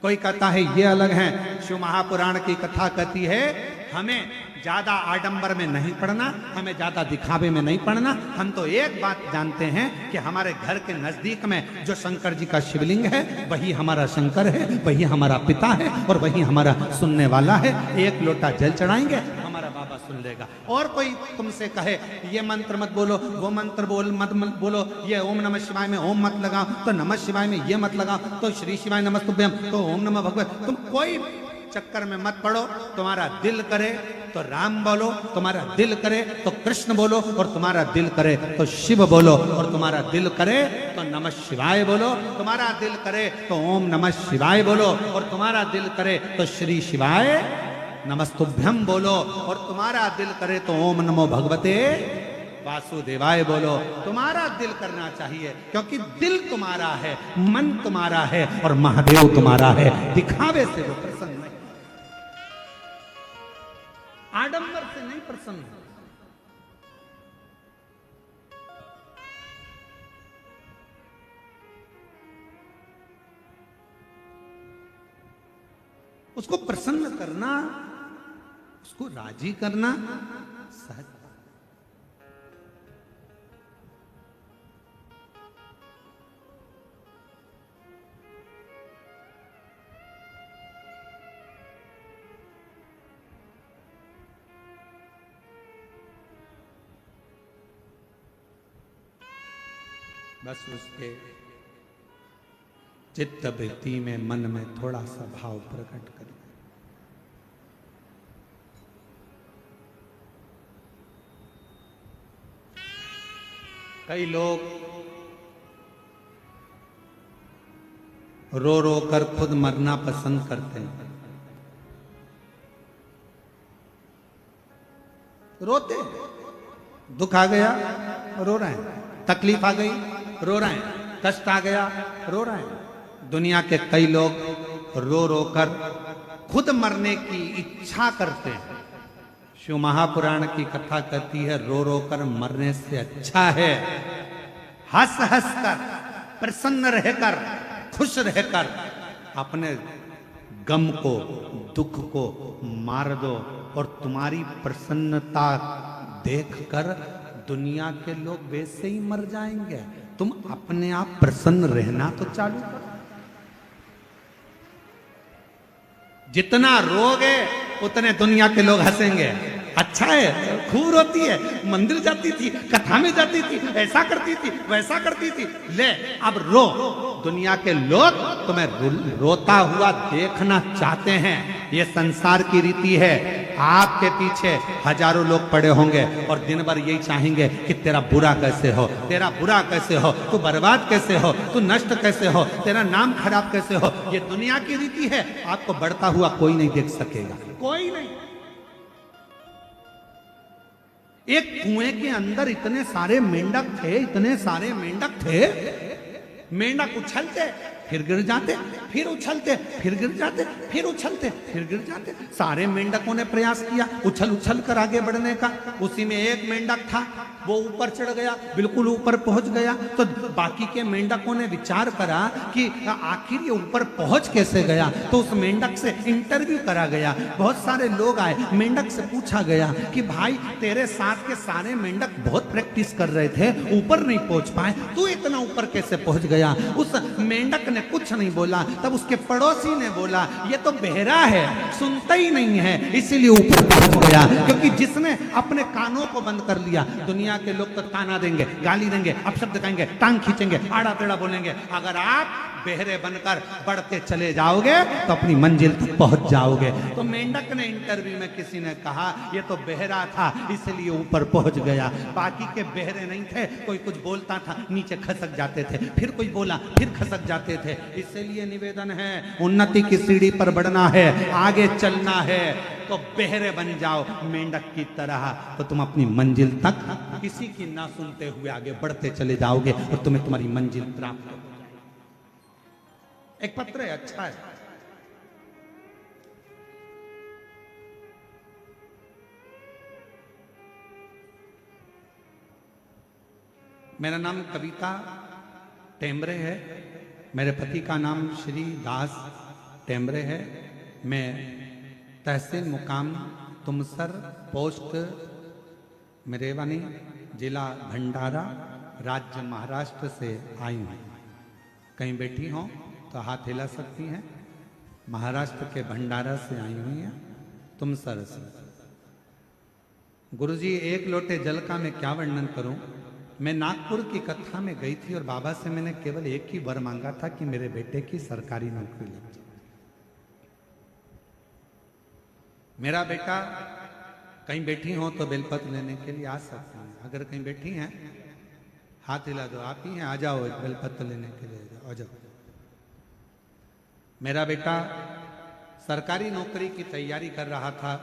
कोई कहता है ये अलग हैं। शिव महापुराण की कथा कहती है हमें ज्यादा आडंबर में नहीं पढ़ना, हमें ज्यादा दिखावे में नहीं पढ़ना। हम तो एक बात जानते हैं कि हमारे घर के नजदीक में जो शंकर जी का शिवलिंग है वही हमारा शंकर है, वही हमारा पिता है और वही हमारा सुनने वाला है। एक लोटा जल चढ़ाएंगे, हमारा बाबा सुन लेगा। और कोई तुमसे कहे ये मंत्र मत बोलो, वो मंत्र मत बोलो, ये ओम नमः शिवाय में ओम मत लगाओ, तो नमः शिवाय में ये मत लगाओ, तो श्री शिवाय नमस्तुभ्यम, तो ओम नमः भगवत, तुम कोई चक्कर में मत पड़ो। तुम्हारा दिल करे तो राम बोलो, तुम्हारा दिल करे तो कृष्ण बोलो, और तुम्हारा दिल करे तो शिव बोलो, और तुम्हारा दिल करे तो नमः शिवाय बोलो, तुम्हारा दिल करे तो ओम नमः शिवाय बोलो, और तुम्हारा दिल करे तो श्री शिवाय नमस्तुभ्यम बोलो, और तुम्हारा दिल करे तो ओम नमो भगवते वासुदेवाय बोलो। तुम्हारा दिल करना चाहिए, क्योंकि दिल तुम्हारा है, मन तुम्हारा है और महादेव तुम्हारा है। दिखावे से वो प्रसन्न नहीं, आडंबर से नहीं प्रसन्न। उसको प्रसन्न करना, उसको राजी करना सहज। बस उसके चित्त वृत्ति में, मन में थोड़ा सा भाव प्रकट कर। कई लोग रो रो कर खुद मरना पसंद करते हैं। रोते, दुख आ गया रो रहे हैं, तकलीफ आ गई रो रहे हैं, कष्ट आ गया रो रहे हैं। दुनिया के कई लोग रो रो कर खुद मरने की इच्छा करते हैं। शिव महापुराण की कथा कहती है रो रो कर मरने से अच्छा है हंस हंस कर, प्रसन्न रहकर, खुश रहकर अपने गम को, दुख को मार दो, और तुम्हारी प्रसन्नता देखकर दुनिया के लोग वैसे ही मर जाएंगे। तुम अपने आप प्रसन्न रहना तो चालू करो। जितना रोगे उतने दुनिया के लोग हंसेंगे। अच्छा है, खूब रोती है, मंदिर जाती थी, कथा में जाती थी, ऐसा करती थी, वैसा करती थी, ले अब रो। दुनिया के लोग तुम्हें रोता हुआ देखना चाहते हैं। ये संसार की रीति है। आपके पीछे हजारों लोग पड़े होंगे और दिन भर यही चाहेंगे कि तेरा बुरा कैसे हो, तेरा बुरा कैसे हो, तू बर्बाद कैसे हो, तू नष्ट कैसे हो, तेरा नाम खराब कैसे हो। ये दुनिया की रीति है। आपको बढ़ता हुआ कोई नहीं देख सकेगा, कोई नहीं। एक कुएं के अंदर इतने सारे मेंढक थे, इतने सारे मेंढक थे। मेंढक उछलते फिर गिर जाते, फिर उछलते फिर गिर जाते, फिर उछलते फिर गिर जाते। सारे मेंढकों ने प्रयास किया उछल उछल कर आगे बढ़ने का। उसी में एक मेंढक था, वो ऊपर चढ़ गया, बिल्कुल ऊपर पहुंच गया। तो बाकी के मेंढकों ने विचार करा कि आखिर ये ऊपर पहुंच कैसे गया। तो उस मेंढक से इंटरव्यू करा गया। बहुत सारे लोग आए, मेंढक से पूछा गया कि भाई तेरे साथ के सारे मेंढक बहुत प्रैक्टिस कर रहे थे, ऊपर नहीं पहुंच पाए, तू इतना ऊपर कैसे पहुंच गया। उस मेंढक ने कुछ नहीं बोला। तब उसके पड़ोसी ने बोला ये तो बहरा है, सुनता ही नहीं है, इसीलिए ऊपर पहुंच गया। क्योंकि जिसने अपने कानों को बंद कर लिया, दुनिया दुनिया के लोग तो ताना देंगे, गाली देंगे, अपशब्द कहेंगे, टांग खींचेंगे, आड़ा टेढ़ा बोलेंगे। अगर आप बहरे बनकर बढ़ते चले जाओगे तो अपनी मंजिल तक पहुंच जाओगे। तो मेंढक ने इंटरव्यू में किसी ने कहा ये तो बहरा था इसलिए ऊपर पहुंच गया, बाकी के बहरे नहीं थे। कोई कुछ बोलता था नीचे खसक जाते थे, फिर कोई बोला फिर खसक जाते थे। इसलिए निवेदन है, उन्नति की सीढ़ी पर बढ़ना है, आगे चलना है तो बहरे बन जाओ मेंढक की तरह, तो तुम अपनी मंजिल तक किसी की ना सुनते हुए आगे बढ़ते चले जाओगे और तुम्हें तुम्हारी मंजिल प्राप्त हो। एक पत्र है, अच्छा है। मेरा नाम कविता टेम्बरे है, मेरे पति का नाम श्री दास टेम्बरे है। मैं तहसील मुकाम तुमसर, पोस्ट मेरेवानी, जिला भंडारा, राज्य महाराष्ट्र से आई हूँ। कहीं बैठी हो तो हाथ हिला सकती हैं। महाराष्ट्र के भंडारा से आई हुई हैं, तुमसर से। गुरुजी, एक लोटे जल का मैं क्या वर्णन करूं। मैं नागपुर की कथा में गई थी और बाबा से मैंने केवल एक ही वर मांगा था कि मेरे बेटे की सरकारी नौकरी लग जाए। मेरा बेटा कहीं बैठी हो तो बेलपत्र लेने के लिए आ सकते हैं। अगर कहीं बैठी हैं हाथ हिला दो, आप ही हैं, आ जाओ, एक बेलपत्र लेने के लिए आ जाओ। मेरा बेटा सरकारी नौकरी की तैयारी कर रहा था,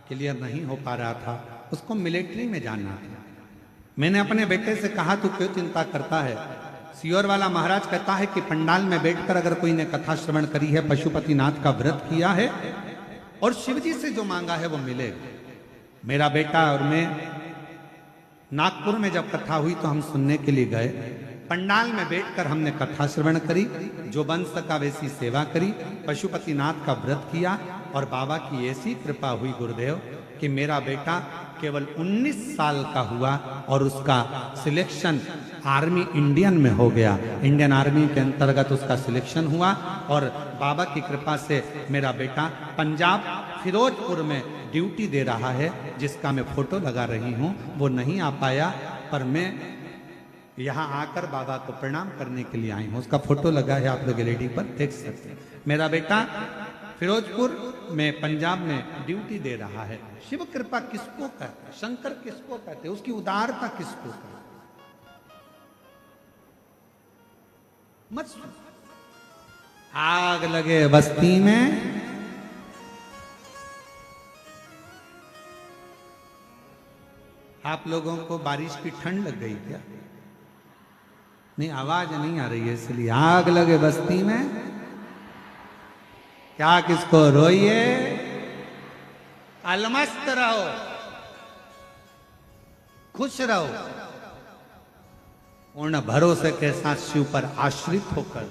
क्लियर नहीं हो पा रहा था, उसको मिलिट्री में जाना था। मैंने अपने बेटे से कहा तू क्यों चिंता करता है। सियोर वाला महाराज कहता है कि पंडाल में बैठकर अगर कोई ने कथा श्रवण करी है, पशुपतिनाथ का व्रत किया है और शिवजी से जो मांगा है वो मिलेगा। मेरा बेटा और मैं नागपुर में जब कथा हुई तो हम सुनने के लिए गए। पंडाल में बैठकर हमने कथा श्रवण करी, जो बन सका वैसी सेवा करी, पशुपतिनाथ का व्रत किया और बाबा की ऐसी कृपा हुई गुरुदेव कि मेरा बेटा केवल 19 साल का हुआ और उसका सिलेक्शन आर्मी इंडियन में हो गया। इंडियन आर्मी के अंतर्गत उसका सिलेक्शन हुआ और बाबा की कृपा से मेरा बेटा पंजाब फिरोजपुर में ड्यूटी दे रहा है, जिसका मैं फोटो लगा रही हूँ। वो नहीं आ पाया पर मैं यहाँ आकर बाबा को प्रणाम करने के लिए आई हूँ। उसका फोटो लगा है, आप लोग गैलरी पर देख सकते हैं। मेरा बेटा फिरोजपुर में पंजाब में ड्यूटी दे रहा है। शिव कृपा किसको कहते हैं, शंकर किसको कहते हैं, उसकी उदारता किसको कहते हैं। मत आग लगे बस्ती में आप लोगों को बारिश की ठंड लग गई क्या? नहीं, आवाज नहीं आ रही है, इसलिए आग लगे बस्ती में क्या किसको रोइए, अलमस्त रहो, खुश रहो, पूर्ण भरोसे के साथ शिव पर आश्रित होकर,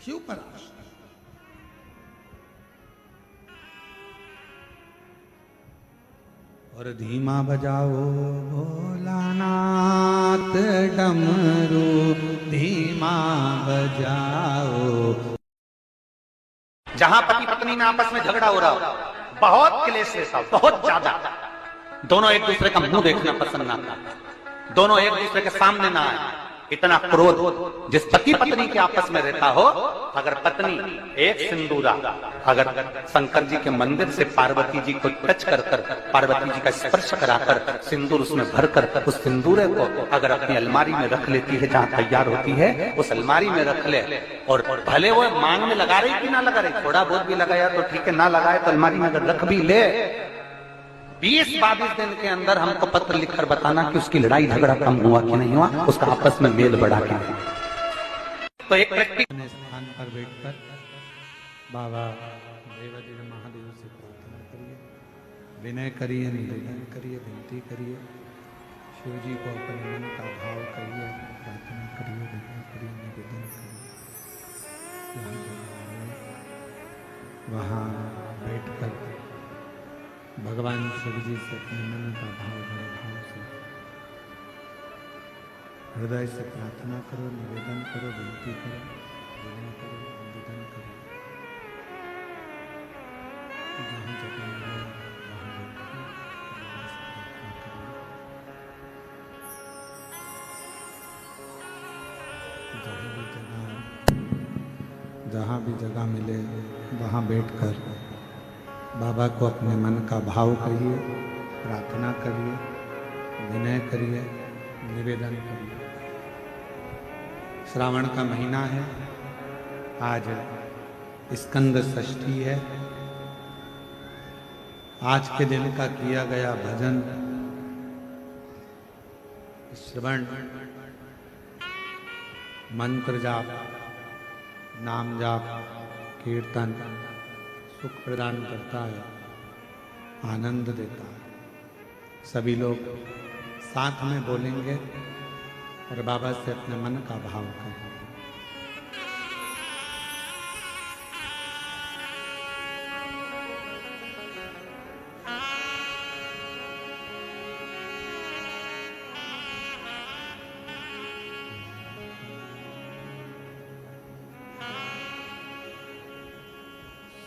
शिव पर आश्रित। और धीमा बजाओ भोलानाथ डमरू, धीमा बजाओ। जहां पति पत्नी में आपस में झगड़ा हो रहा हो, बहुत क्लेश है साहब, बहुत ज्यादा, दोनों एक दूसरे का मुंह देखना पसंद ना करते, दोनों एक दूसरे के सामने ना आए, इतना क्रोध जिस पति पत्नी के आपस में रहता हो। अगर पत्नी एक सिंदूरा अगर शंकर जी के मंदिर से पार्वती जी को टच कर कर, पार्वती जी का स्पर्श कराकर सिंदूर उसमें भरकर उस सिंदूरे को अगर अपनी अलमारी में रख लेती है, जहां तैयार होती है उस अलमारी में रख ले, और भले वो मांग में लगा रही कि ना लगा रही, थोड़ा बहुत भी लगाया तो ठीक है, ना लगाए तो अलमारी में अगर रख भी ले, 20-22 दिन के अंदर हमको पत्र लिखकर बताना कि उसकी लड़ाई झगड़ा कम हुआ कि नहीं हुआ, उसका आपस में मेल बढ़ा कि नहीं। तो एक अपने स्थान पर बैठकर बाबा देवादिदेव महादेव से प्रार्थना करिए, विनय करिए, निवेदन करिए, विनती करिए, शिव जी को अपने मन का भाव करिए, प्रार्थना करिए, विनय करिए, निवेदन करिए। वहाँ बैठकर भगवान शिव जी से अपने मन का भाव भरे भाव से हृदय से प्रार्थना करो, निवेदन करो, विनती करो, विनय करो, निवेदन करो। जहाँ जगह मिले वहाँ बैठिए। जहाँ भी जगह मिले वहाँ बैठकर बाबा को अपने मन का भाव करिए, प्रार्थना करिए, विनय करिए, निवेदन करिए। श्रावण का महीना है, आज स्कंद षष्ठी है। आज के दिन का किया गया भजन, श्रवण, मंत्र जाप, नाम जाप, कीर्तन सुख प्रदान करता है, आनंद देता है। सभी लोग साथ में बोलेंगे और बाबा से अपने मन का भाव करेंगे।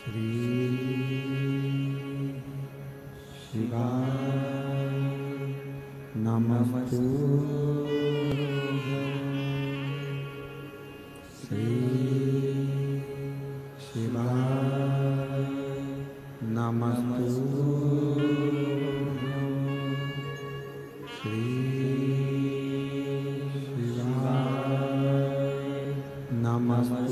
श्री शिवाय नमस्तुभ्यं। श्री शिवाय नमस्तुभ्यं। श्री शिवाय नमस्तुभ्यं।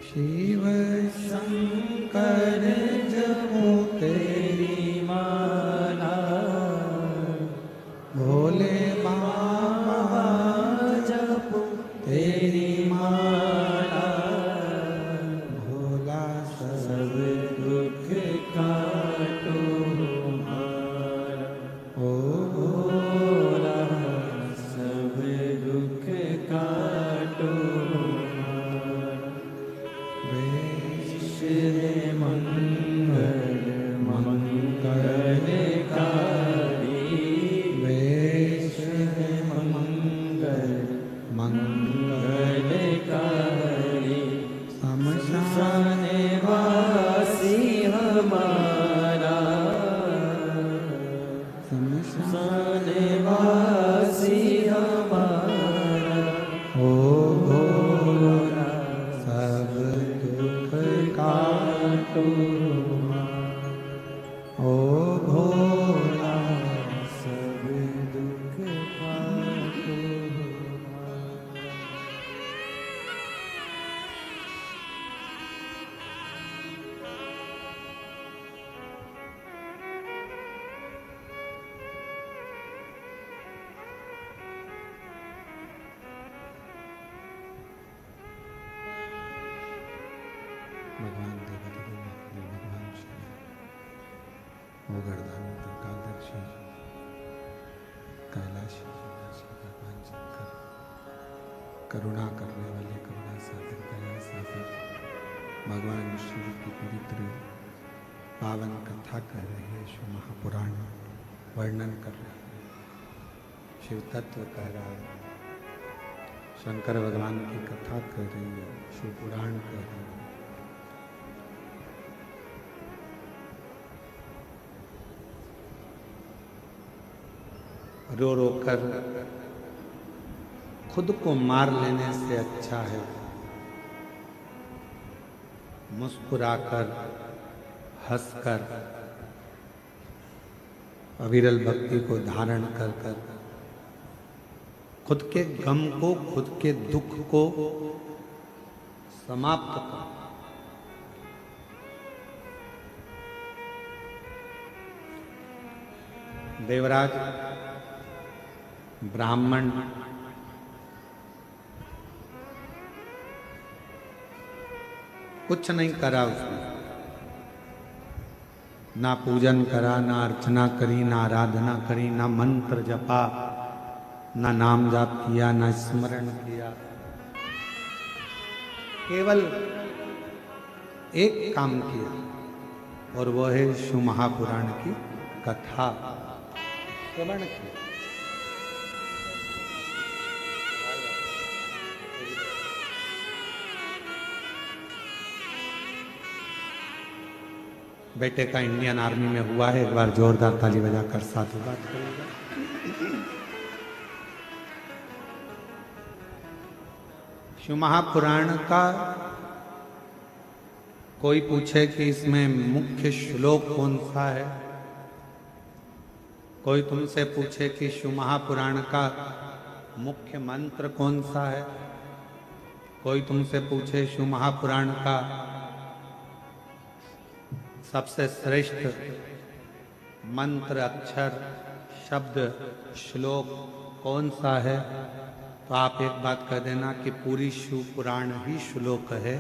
शिव शंकर जपो तेरी माला, भोले बाबा जपो तेरी माला, भोला सब दुख काटो हमारा। ओ भोला सब दुख काटो मंगल मंगलकारी, वेश मंगल मंगलकारी। शमशान वासी हमारा, शमशान वासी हमारा। ओ भोला सब दुख काटो, ओ भोला सब दुख काटो। भगवान देवदेव महादेव, भगवान शिव, ओ गर्दानी त्रिकालदर्शी, कैलाशी भगवान शंकर, करुणा करने वाले करुणा सागर, दया सागर, भगवान शिव की पवित्र पावन कथा कर रहे हैं। शिव महापुराण वर्णन कर रहे हैं, शिव तत्व कह रहा है, शंकर भगवान की कथा कर रही है, शिव पुराण कर रही है। रो रो कर खुद को मार लेने से अच्छा है मुस्कुराकर, हंसकर, अविरल भक्ति को धारण कर कर खुद के गम को, खुद के दुख को समाप्त कर। देवराज ब्राह्मण कुछ नहीं करा उसने, ना पूजन करा, ना अर्चना करी, ना आराधना करी, ना मंत्र जपा, ना नाम जाप किया, ना स्मरण किया। केवल एक काम किया और वह है शिव महापुराण की कथा श्रवण किया। बेटे का इंडियन आर्मी में हुआ है, एक बार जोरदार ताली बजाकर साधुवाद करेगा। शिव महापुराण का कोई पूछे कि इसमें मुख्य श्लोक कौन सा है, कोई तुमसे पूछे कि शिव महापुराण का मुख्य मंत्र कौन सा है, कोई तुमसे पूछे शिव महापुराण का सबसे श्रेष्ठ मंत्र, अक्षर, शब्द, श्लोक कौन सा है, तो आप एक बात कह देना कि पूरी शिव पुराण ही श्लोक है,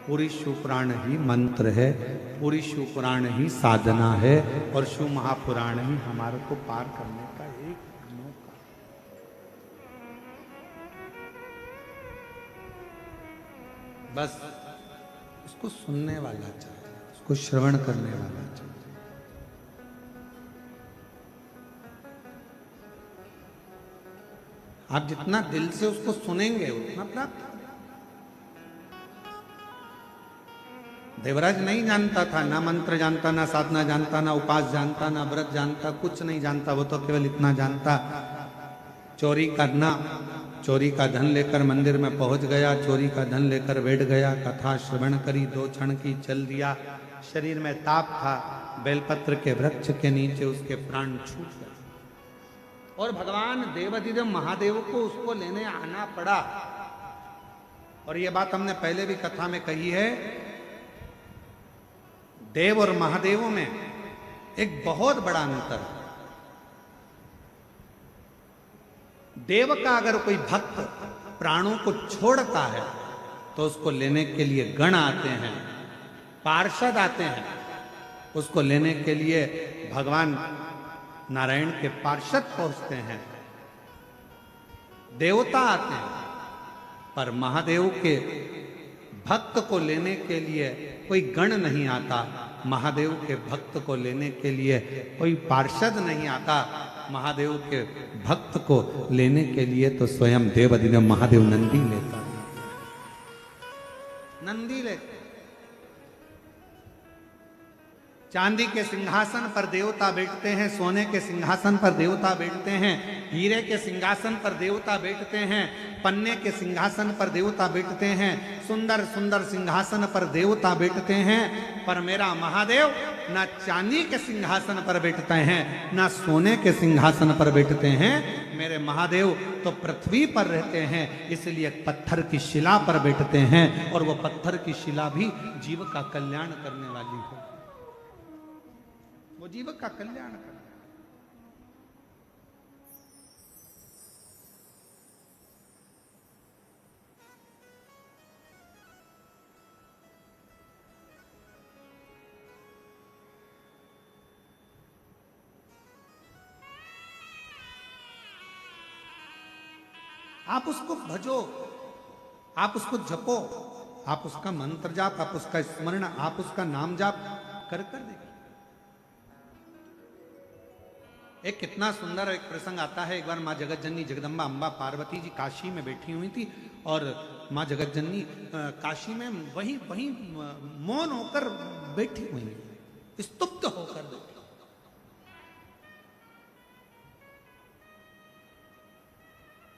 पूरी शिव पुराण ही मंत्र है, पूरी शिव पुराण ही साधना है और शिव महापुराण ही हमारे को पार करने का एक मौका। बस उसको सुनने वाला चाहिए, उसको श्रवण करने वाला चाहिए। आप जितना दिल से उसको सुनेंगे उतना प्राप्त। देवराज नहीं जानता था, ना मंत्र जानता, ना साधना जानता, ना उपास जानता, ना व्रत जानता, कुछ नहीं जानता। वो तो केवल इतना जानता, चोरी करना, चोरी का धन लेकर मंदिर में पहुंच गया, चोरी का धन लेकर बैठ गया, कथा श्रवण करी, 2 क्षण की चल दिया। शरीर में ताप था, बेलपत्र के वृक्ष के नीचे उसके प्राण छूट गए और भगवान देवाधिदेव महादेव को उसको लेने आना पड़ा। और ये बात हमने पहले भी कथा में कही है, देव और महादेवों में एक बहुत बड़ा अंतर है। देव का अगर कोई भक्त प्राणों को छोड़ता है तो उसको लेने के लिए गण आते हैं, पार्षद आते हैं, उसको लेने के लिए भगवान नारायण के पार्षद पहुंचते हैं, देवता आते हैं। पर महादेव के भक्त को लेने के लिए कोई गण नहीं आता, महादेव के भक्त को लेने के लिए कोई पार्षद नहीं आता। महादेव के भक्त को लेने के लिए तो स्वयं देवाधिदेव महादेव नंदी लेता, नंदी लेता। चांदी के सिंहासन पर देवता बैठते हैं, सोने के सिंहासन पर देवता बैठते हैं, हीरे के सिंहासन पर देवता बैठते हैं, पन्ने के सिंहासन पर देवता बैठते हैं, सुंदर सुंदर सिंहासन पर देवता बैठते हैं। पर मेरा महादेव ना चांदी के सिंहासन पर बैठते हैं, ना सोने के सिंहासन पर बैठते हैं। मेरे महादेव तो पृथ्वी पर रहते हैं, इसलिए पत्थर की शिला पर बैठते हैं और वो पत्थर की शिला भी जीव का कल्याण करने वाली है, वो जीव का कल्याण कर। आप उसको भजो, आप उसको जपो, आप उसका मंत्र जाप, आप उसका स्मरण, आप उसका नाम जाप कर कर देखिए। एक कितना सुंदर एक प्रसंग आता है। एक बार माँ जगत जननी जगदम्बा अम्बा पार्वती जी काशी में बैठी हुई थी और माँ जगत जननी काशी में वहीं वहीं मौन होकर बैठी हुई, स्तुप्त होकर बैठी।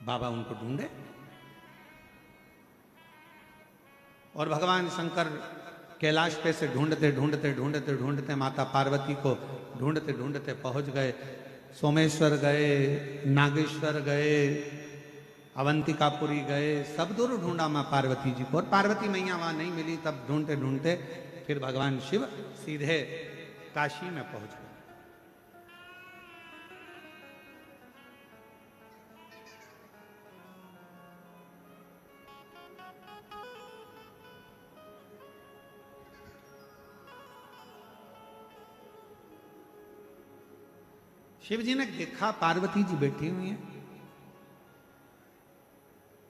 बाबा उनको ढूंढे और भगवान शंकर कैलाश पे से ढूंढते ढूंढते ढूंढते ढूंढते माता पार्वती को ढूंढते ढूंढते पहुंच गए। सोमेश्वर गए, नागेश्वर गए, अवंतिकापुरी गए, सब दूर ढूंढा माँ पार्वती जी को और पार्वती मैया वहां नहीं मिली। तब ढूंढते ढूंढते फिर भगवान शिव सीधे काशी में पहुंच गए। शिव जी ने देखा पार्वती जी बैठी हुई हैं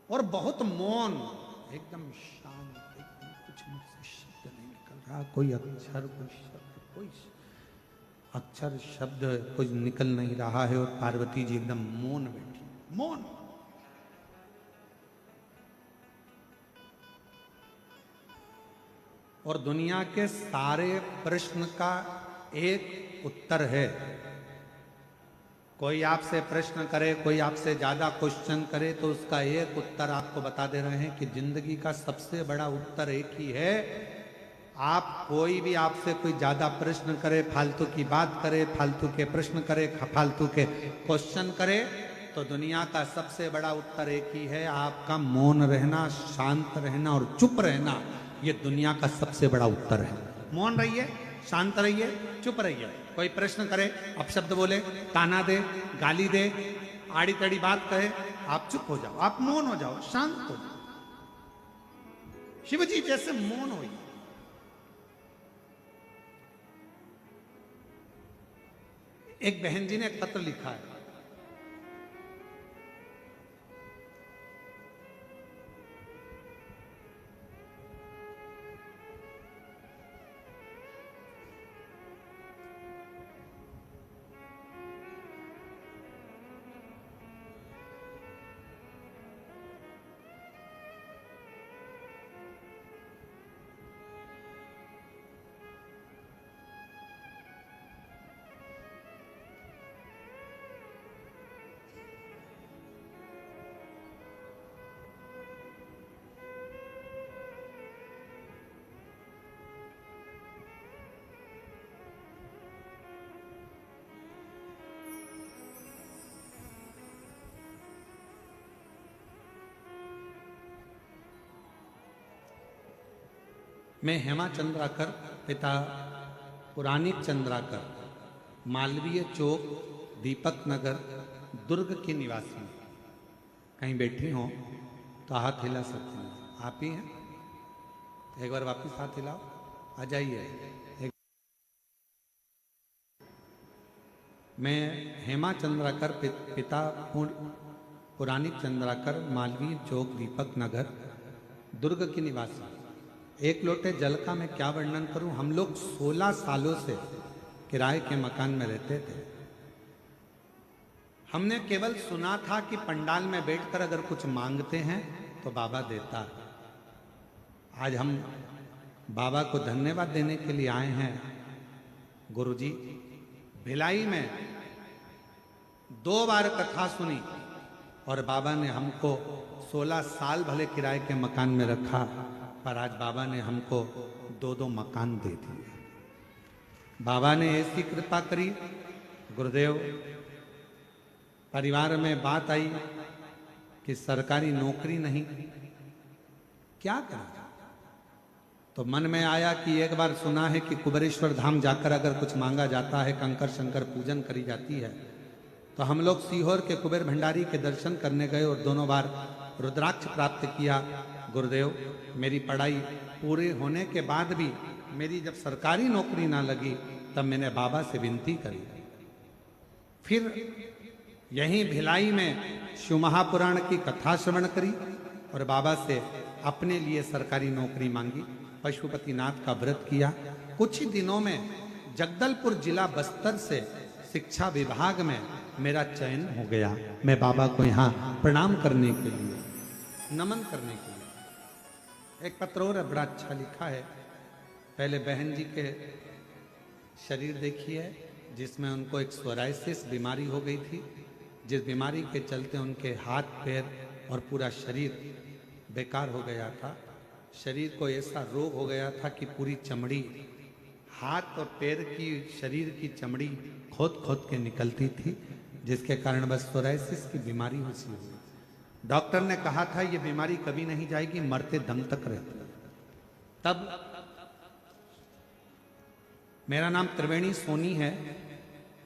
और बहुत मौन, एकदम शांत, एकदम कुछ मुझसे शब्द नहीं निकल रहा, कोई अक्षर, कोई अक्षर शब्द कुछ निकल नहीं रहा है, और पार्वती जी एकदम मौन बैठी, मौन। और दुनिया के सारे प्रश्न का एक उत्तर है। कोई आपसे प्रश्न करे, कोई आपसे ज्यादा क्वेश्चन करे, तो उसका एक उत्तर आपको बता दे रहे हैं कि जिंदगी का सबसे बड़ा उत्तर एक ही है। आप कोई भी आपसे कोई ज्यादा प्रश्न करे, फालतू की बात करे, फालतू के प्रश्न करे, फालतू के क्वेश्चन करे, तो दुनिया का सबसे बड़ा उत्तर एक ही है, आपका मौन रहना, शांत रहना और चुप रहना। ये दुनिया का सबसे बड़ा उत्तर है। मौन रहिए, शांत रहिए, चुप रहिए। कोई प्रश्न करे, अपशब्द बोले, ताना दे, गाली दे, आड़ी तड़ी बात कहे, आप चुप हो जाओ, आप मौन हो जाओ, शांत हो जाओ। शिव जी जैसे मौन हो। एक बहन जी ने एक पत्र लिखा है, मैं हेमा चंद्राकर, पिता पुरानी चंद्राकर, मालवीय चौक, दीपक नगर, दुर्ग की निवासी। कहीं बैठी हो तो हाथ हिला सकती हैं। आप ही हैं? एक बार वापस हाथ हिलाओ, आ जाइए। मैं हेमा चंद्राकर, पिता पुरानी चंद्राकर, मालवीय चौक, दीपक नगर, दुर्ग की निवासी। एक लोटे जल का मैं क्या वर्णन करूं। हम लोग 16 सालों से किराए के मकान में रहते थे। हमने केवल सुना था कि पंडाल में बैठकर अगर कुछ मांगते हैं तो बाबा देता है। आज हम बाबा को धन्यवाद देने के लिए आए हैं। गुरुजी, भिलाई में 2 बार कथा सुनी और बाबा ने हमको 16 साल भले किराए के मकान में रखा, पर आज बाबा ने हमको 2-2 मकान दे दिए। बाबा ने ऐसी कृपा करी। गुरुदेव, परिवार में बात आई कि सरकारी नौकरी नहीं, क्या करें? तो मन में आया कि एक बार सुना है कि कुबेरेश्वर धाम जाकर अगर कुछ मांगा जाता है, कंकर शंकर पूजन करी जाती है, तो हम लोग सीहोर के कुबेर भंडारी के दर्शन करने गए और दोनों बार रुद्राक्ष प्राप्त किया। गुरुदेव, मेरी पढ़ाई पूरे होने के बाद भी मेरी जब सरकारी नौकरी ना लगी, तब मैंने बाबा से विनती करी। फिर यहीं भिलाई में शिव महापुराण की कथा श्रवण करी और बाबा से अपने लिए सरकारी नौकरी मांगी। पशुपतिनाथ का व्रत किया। कुछ ही दिनों में जगदलपुर जिला बस्तर से शिक्षा विभाग में मेरा चयन हो गया। मैं बाबा को यहाँ प्रणाम करने के लिए, नमन करने के लिए। एक पत्र और बड़ा अच्छा लिखा है। पहले बहन जी के शरीर देखिए, जिसमें उनको एक सोराइसिस बीमारी हो गई थी, जिस बीमारी के चलते उनके हाथ पैर और पूरा शरीर बेकार हो गया था। शरीर को ऐसा रोग हो गया था कि पूरी चमड़ी, हाथ और पैर की, शरीर की चमड़ी खोद खोद के निकलती थी, जिसके कारण बस सोराइसिस की बीमारी हुई। डॉक्टर ने कहा था ये बीमारी कभी नहीं जाएगी, मरते दम तक रहती। तब मेरा नाम त्रिवेणी सोनी है,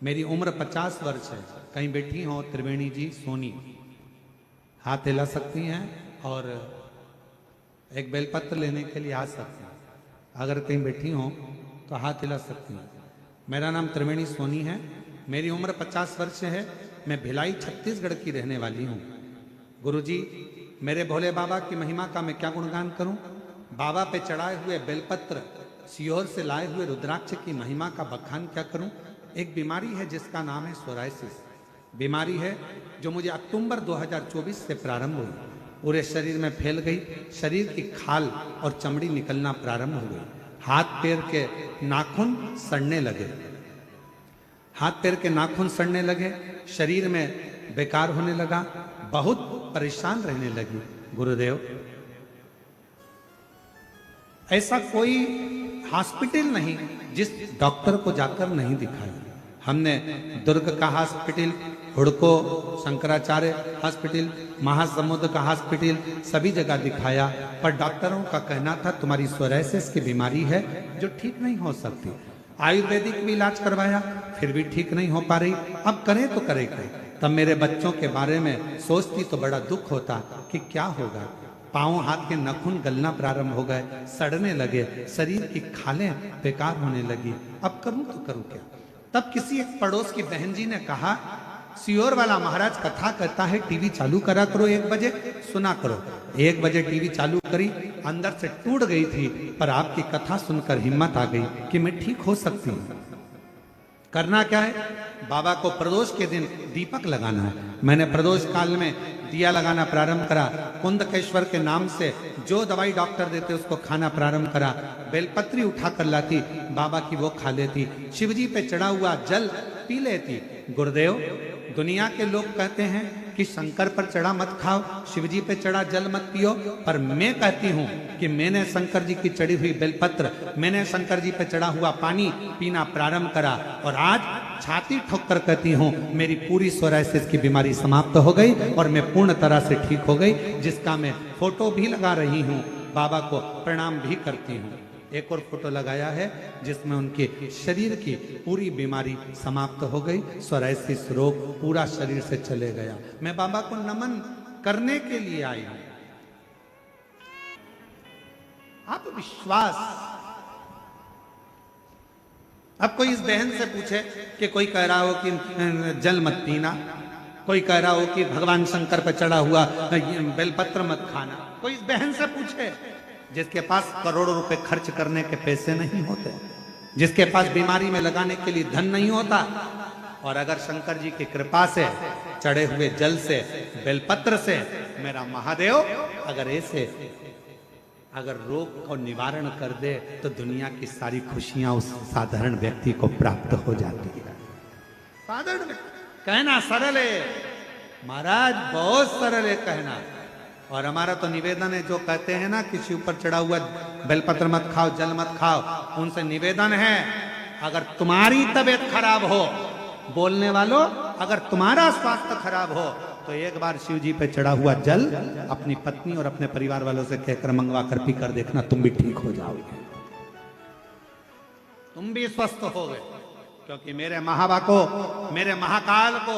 मेरी उम्र 50 वर्ष है। कहीं बैठी हो त्रिवेणी जी सोनी, हाथ हिला सकती हैं और एक बेलपत्र लेने के लिए आ सकती हैं। अगर कहीं बैठी हो तो हाथ हिला सकती हैं। मेरा नाम त्रिवेणी सोनी है, मेरी उम्र 50 वर्ष है, मैं भिलाई छत्तीसगढ़ की रहने वाली हूँ। गुरुजी, मेरे भोले बाबा की महिमा का मैं क्या गुणगान करूं? बाबा पे चढ़ाए हुए बेलपत्र, सीहोर से लाए हुए रुद्राक्ष की महिमा का बखान क्या करूं? एक बीमारी है जिसका नाम है सोराइसिस। बीमारी है जो मुझे अक्टूबर 2024 से प्रारंभ हुई, पूरे शरीर में फैल गई। शरीर की खाल और चमड़ी निकलना प्रारंभ हो गई। हाथ पैर के नाखून सड़ने लगे, हाथ पैर के नाखून सड़ने लगे, शरीर में बेकार होने लगा, बहुत परेशान रहने लगी। गुरुदेव, ऐसा कोई हॉस्पिटल नहीं जिस डॉक्टर को जाकर नहीं दिखाया। हमने दुर्ग का हॉस्पिटल, हुड़को शंकराचार्य हॉस्पिटल, महासमुद्र का हॉस्पिटल, सभी जगह दिखाया, पर डॉक्टरों का कहना था तुम्हारी सोराइसिस की बीमारी है जो ठीक नहीं हो सकती। आयुर्वेदिक भी इलाज करवाया, फिर भी ठीक नहीं हो पा रही। अब करें तो करें क्या? तब मेरे बच्चों के बारे में सोचती तो बड़ा दुख होता कि क्या होगा। पांव हाथ के नाखून गलना प्रारंभ हो गए, सड़ने लगे, शरीर की खालें बेकार होने लगी। अब करूं तो करूं क्या? तब किसी एक पड़ोस की बहन जी ने कहा, सीहोर वाला महाराज कथा कहता है, टीवी चालू करा करो 1 बजे, सुना करो। 1 बजे टीवी चालू करी, अंदर से टूट गई थी, पर आपकी कथा सुनकर हिम्मत आ गई कि मैं ठीक हो सकती हूँ। करना क्या है? बाबा को प्रदोष के दिन दीपक लगाना है। मैंने प्रदोष काल में दिया लगाना प्रारंभ करा। कुंदकेश्वर के नाम से जो दवाई डॉक्टर देते उसको खाना प्रारंभ करा। बेलपत्री उठा कर लाती, बाबा की वो खा लेती। शिवजी पे चढ़ा हुआ जल पी लेती। गुरुदेव, दुनिया के लोग कहते हैं कि शंकर पर चढ़ा मत खाओ, शिवजी पे चढ़ा जल मत पियो, पर मैं कहती हूँ कि मैंने शंकर जी की चढ़ी हुई बेलपत्र, मैंने शंकर जी पे चढ़ा हुआ पानी पीना प्रारंभ करा, और आज छाती ठोक कर कहती हूँ मेरी पूरी सोराइसिस की बीमारी समाप्त हो गई और मैं पूर्ण तरह से ठीक हो गई, जिसका मैं फोटो भी लगा रही हूँ, बाबा को प्रणाम भी करती हूँ। एक और फोटो लगाया है जिसमें उनके शरीर की पूरी बीमारी समाप्त हो गई, सोराइसिस रोग पूरा शरीर से चले गया। मैं बाबा को नमन करने के लिए आई हूं। आप विश्वास, अब कोई इस बहन से पूछे कि कोई कह रहा हो कि जल मत पीना, कोई कह रहा हो कि भगवान शंकर पर चढ़ा हुआ बेलपत्र मत खाना, कोई इस बहन से पूछे जिसके पास करोड़ों रुपए खर्च करने के पैसे नहीं होते, जिसके पास बीमारी में लगाने के लिए धन नहीं होता, और अगर शंकर जी की कृपा से चढ़े हुए जल से, बेलपत्र से मेरा महादेव अगर ऐसे अगर रोग को निवारण कर दे तो दुनिया की सारी खुशियां उस साधारण व्यक्ति को प्राप्त हो जाती है। साधारण कहना सरल है महाराज, बहुत सरल है कहना। और हमारा तो निवेदन है, जो कहते हैं ना कि शिव पर चढ़ा हुआ बेलपत्र मत खाओ, जल मत खाओ, उनसे निवेदन है अगर तुम्हारी तबीयत खराब हो, बोलने वालों अगर तुम्हारा स्वास्थ्य खराब हो तो एक बार शिव जी पे चढ़ा हुआ जल अपनी पत्नी और अपने परिवार वालों से कहकर मंगवा कर पी कर देखना, तुम भी ठीक हो जाओगे, तुम भी स्वस्थ हो गए। क्योंकि मेरे महाबा को, मेरे महाकाल को,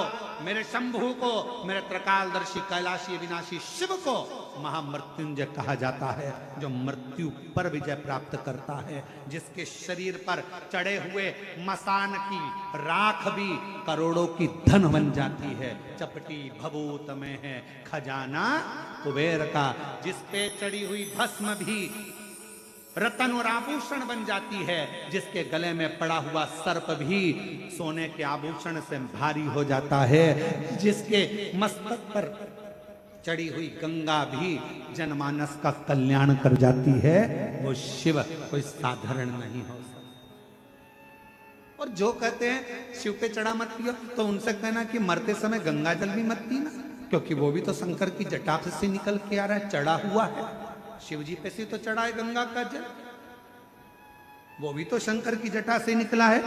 मेरे शंभु को, मेरे त्रिकालदर्शी कैलाशी विनाशी शिव को महामृत्युंजय कहा जाता है, जो मृत्यु पर विजय प्राप्त करता है, जिसके शरीर पर चढ़े हुए मसान की राख भी करोड़ों की धन बन जाती है। चपटी भभूत में है खजाना कुबेर का, जिसपे चढ़ी हुई भस्म भी रतन और आभूषण बन जाती है, जिसके गले में पड़ा हुआ सर्प भी सोने के आभूषण से भारी हो जाता है, जिसके मस्तक पर चढ़ी हुई गंगा भी जनमानस का कल्याण कर जाती है, वो शिव कोई साधारण नहीं हो सकता। और जो कहते हैं शिव पे चढ़ा मत पियो, तो उनसे कहना कि मरते समय गंगा जल भी मत पीना, क्योंकि वो भी तो शंकर की जटा से निकल के आ रहा है, चढ़ा हुआ है। शिव जी पे से तो चढ़ा है गंगा का जल, वो भी तो शंकर की जटा से निकला है।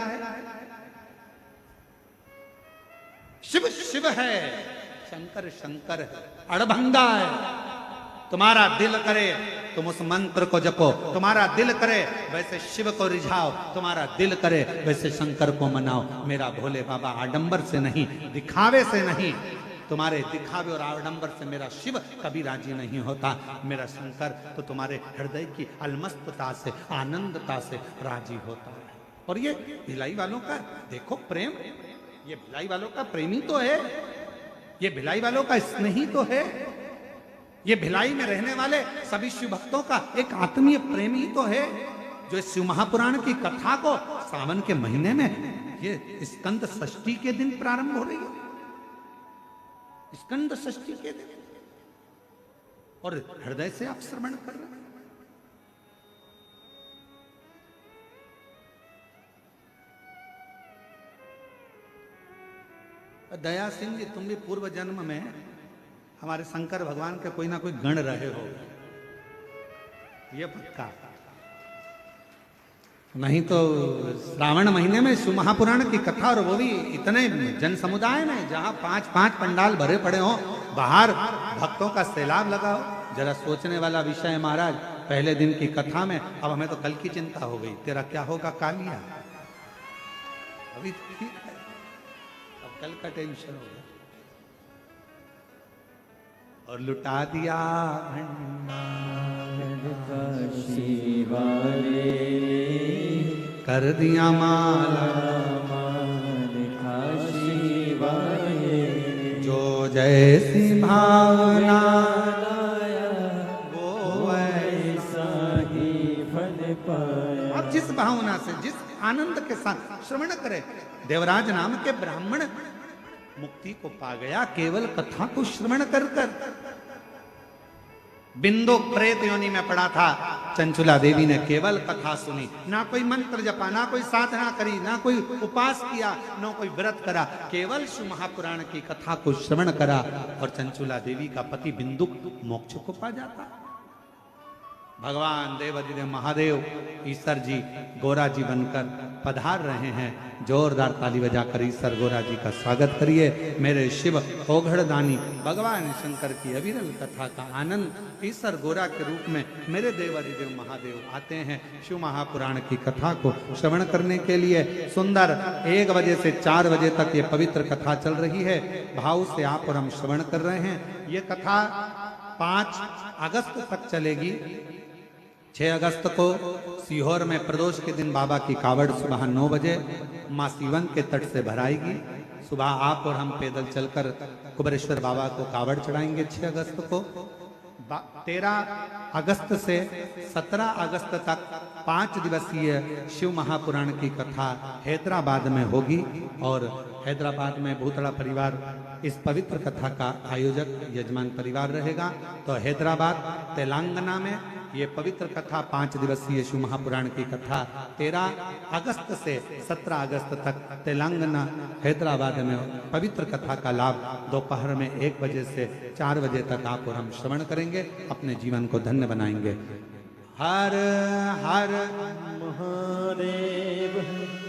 शिव शिव है, शंकर शंकर है, अड़भंगा है। तुम्हारा दिल करे तुम उस मंत्र को जपो, तुम्हारा दिल करे वैसे शिव को रिझाओ, तुम्हारा दिल करे वैसे शंकर को मनाओ। मेरा भोले बाबा आडंबर से नहीं, दिखावे से नहीं, तुम्हारे दिखावे और आडंबर से मेरा शिव कभी राजी नहीं होता। मेरा शंकर तो तुम्हारे हृदय की अलमस्तता से, आनंदता से राजी होता है। और ये भिलाई वालों का देखो प्रेम, ये भिलाई वालों का प्रेमी तो है, ये भिलाई वालों का स्नेही तो है, ये भिलाई में रहने वाले सभी शिव भक्तों का एक आत्मीय प्रेमी तो है, जो शिव महापुराण की कथा को सावन के महीने में ये स्कंद षष्ठी के दिन प्रारंभ हो रही है, स्कंद षष्ठी के दिन, और हृदय से आप श्रवण कर रहे हैं। दया सिंह जी, तुम भी पूर्व जन्म में हमारे शंकर भगवान के कोई ना कोई गण रहे हो, ये पक्का। नहीं तो श्रावण महीने में शिव महापुराण की कथा, और वो भी इतने जन समुदाय में जहां 5-5 पंडाल भरे पड़े हो, बाहर भक्तों का सैलाब लगा हो। जरा सोचने वाला विषय है महाराज। पहले दिन की कथा में अब हमें तो कल की चिंता हो गई, तेरा क्या होगा कालिया। अभी ठीक है, अब कल का टेंशन होगा। और लुटा दिया भंडार काशी वाले, कर दिया माला काशी वाले, जो जैसी भावना वो ऐसा ही फल पाया। आप जिस भावना से, जिस आनंद के साथ श्रवण करें। देवराज नाम के ब्राह्मण मुक्ति को पा गया केवल कथा को श्रवण कर कर। बिंदु प्रेत योनि में पड़ा था, चंचुला देवी ने केवल कथा सुनी, ना कोई मंत्र जपा, ना कोई साधना करी, ना कोई उपास किया, ना कोई व्रत करा, केवल शिव महापुराण की कथा को श्रवण करा, और चंचुला देवी का पति बिंदु मोक्ष को पा जाता। भगवान देवाधिदेव महादेव ईश्वर जी गोरा जी बनकर पधार रहे हैं। जोरदार ताली बजाकर ईश्वर गोरा जी का स्वागत करिए। मेरे शिव ओघड़दानी भगवान शंकर की अविरल कथा का आनंद ईश्वर गोरा के रूप में मेरे देवाधिदेव महादेव आते हैं शिव महापुराण की कथा को श्रवण करने के लिए। सुंदर 1 बजे से 4 बजे तक ये पवित्र कथा चल रही है। भाव से आप और हम श्रवण कर रहे हैं। ये कथा 5 अगस्त तक चलेगी। 6 अगस्त को सीहोर में प्रदोष के दिन बाबा की कावड़ सुबह 9 बजे माँ सीवन के तट से भराएगी। सुबह आप और हम पैदल चलकर कुबरेश्वर बाबा को कावड़ चढ़ाएंगे 6 अगस्त को। 13 अगस्त से 17 अगस्त तक 5 दिवसीय शिव महापुराण की कथा हैदराबाद में होगी, और हैदराबाद में भूतड़ा परिवार इस पवित्र कथा का आयोजक यजमान परिवार रहेगा। तो हैदराबाद तेलंगाना में ये पवित्र कथा 5 दिवसीय शिव महापुराण की कथा 13 अगस्त से 17 अगस्त तक तेलंगाना हैदराबाद में पवित्र कथा का लाभ दोपहर में 1 बजे से 4 बजे तक आप और हम श्रवण करेंगे, अपने जीवन को धन्य बनाएंगे। हर हर महादेव।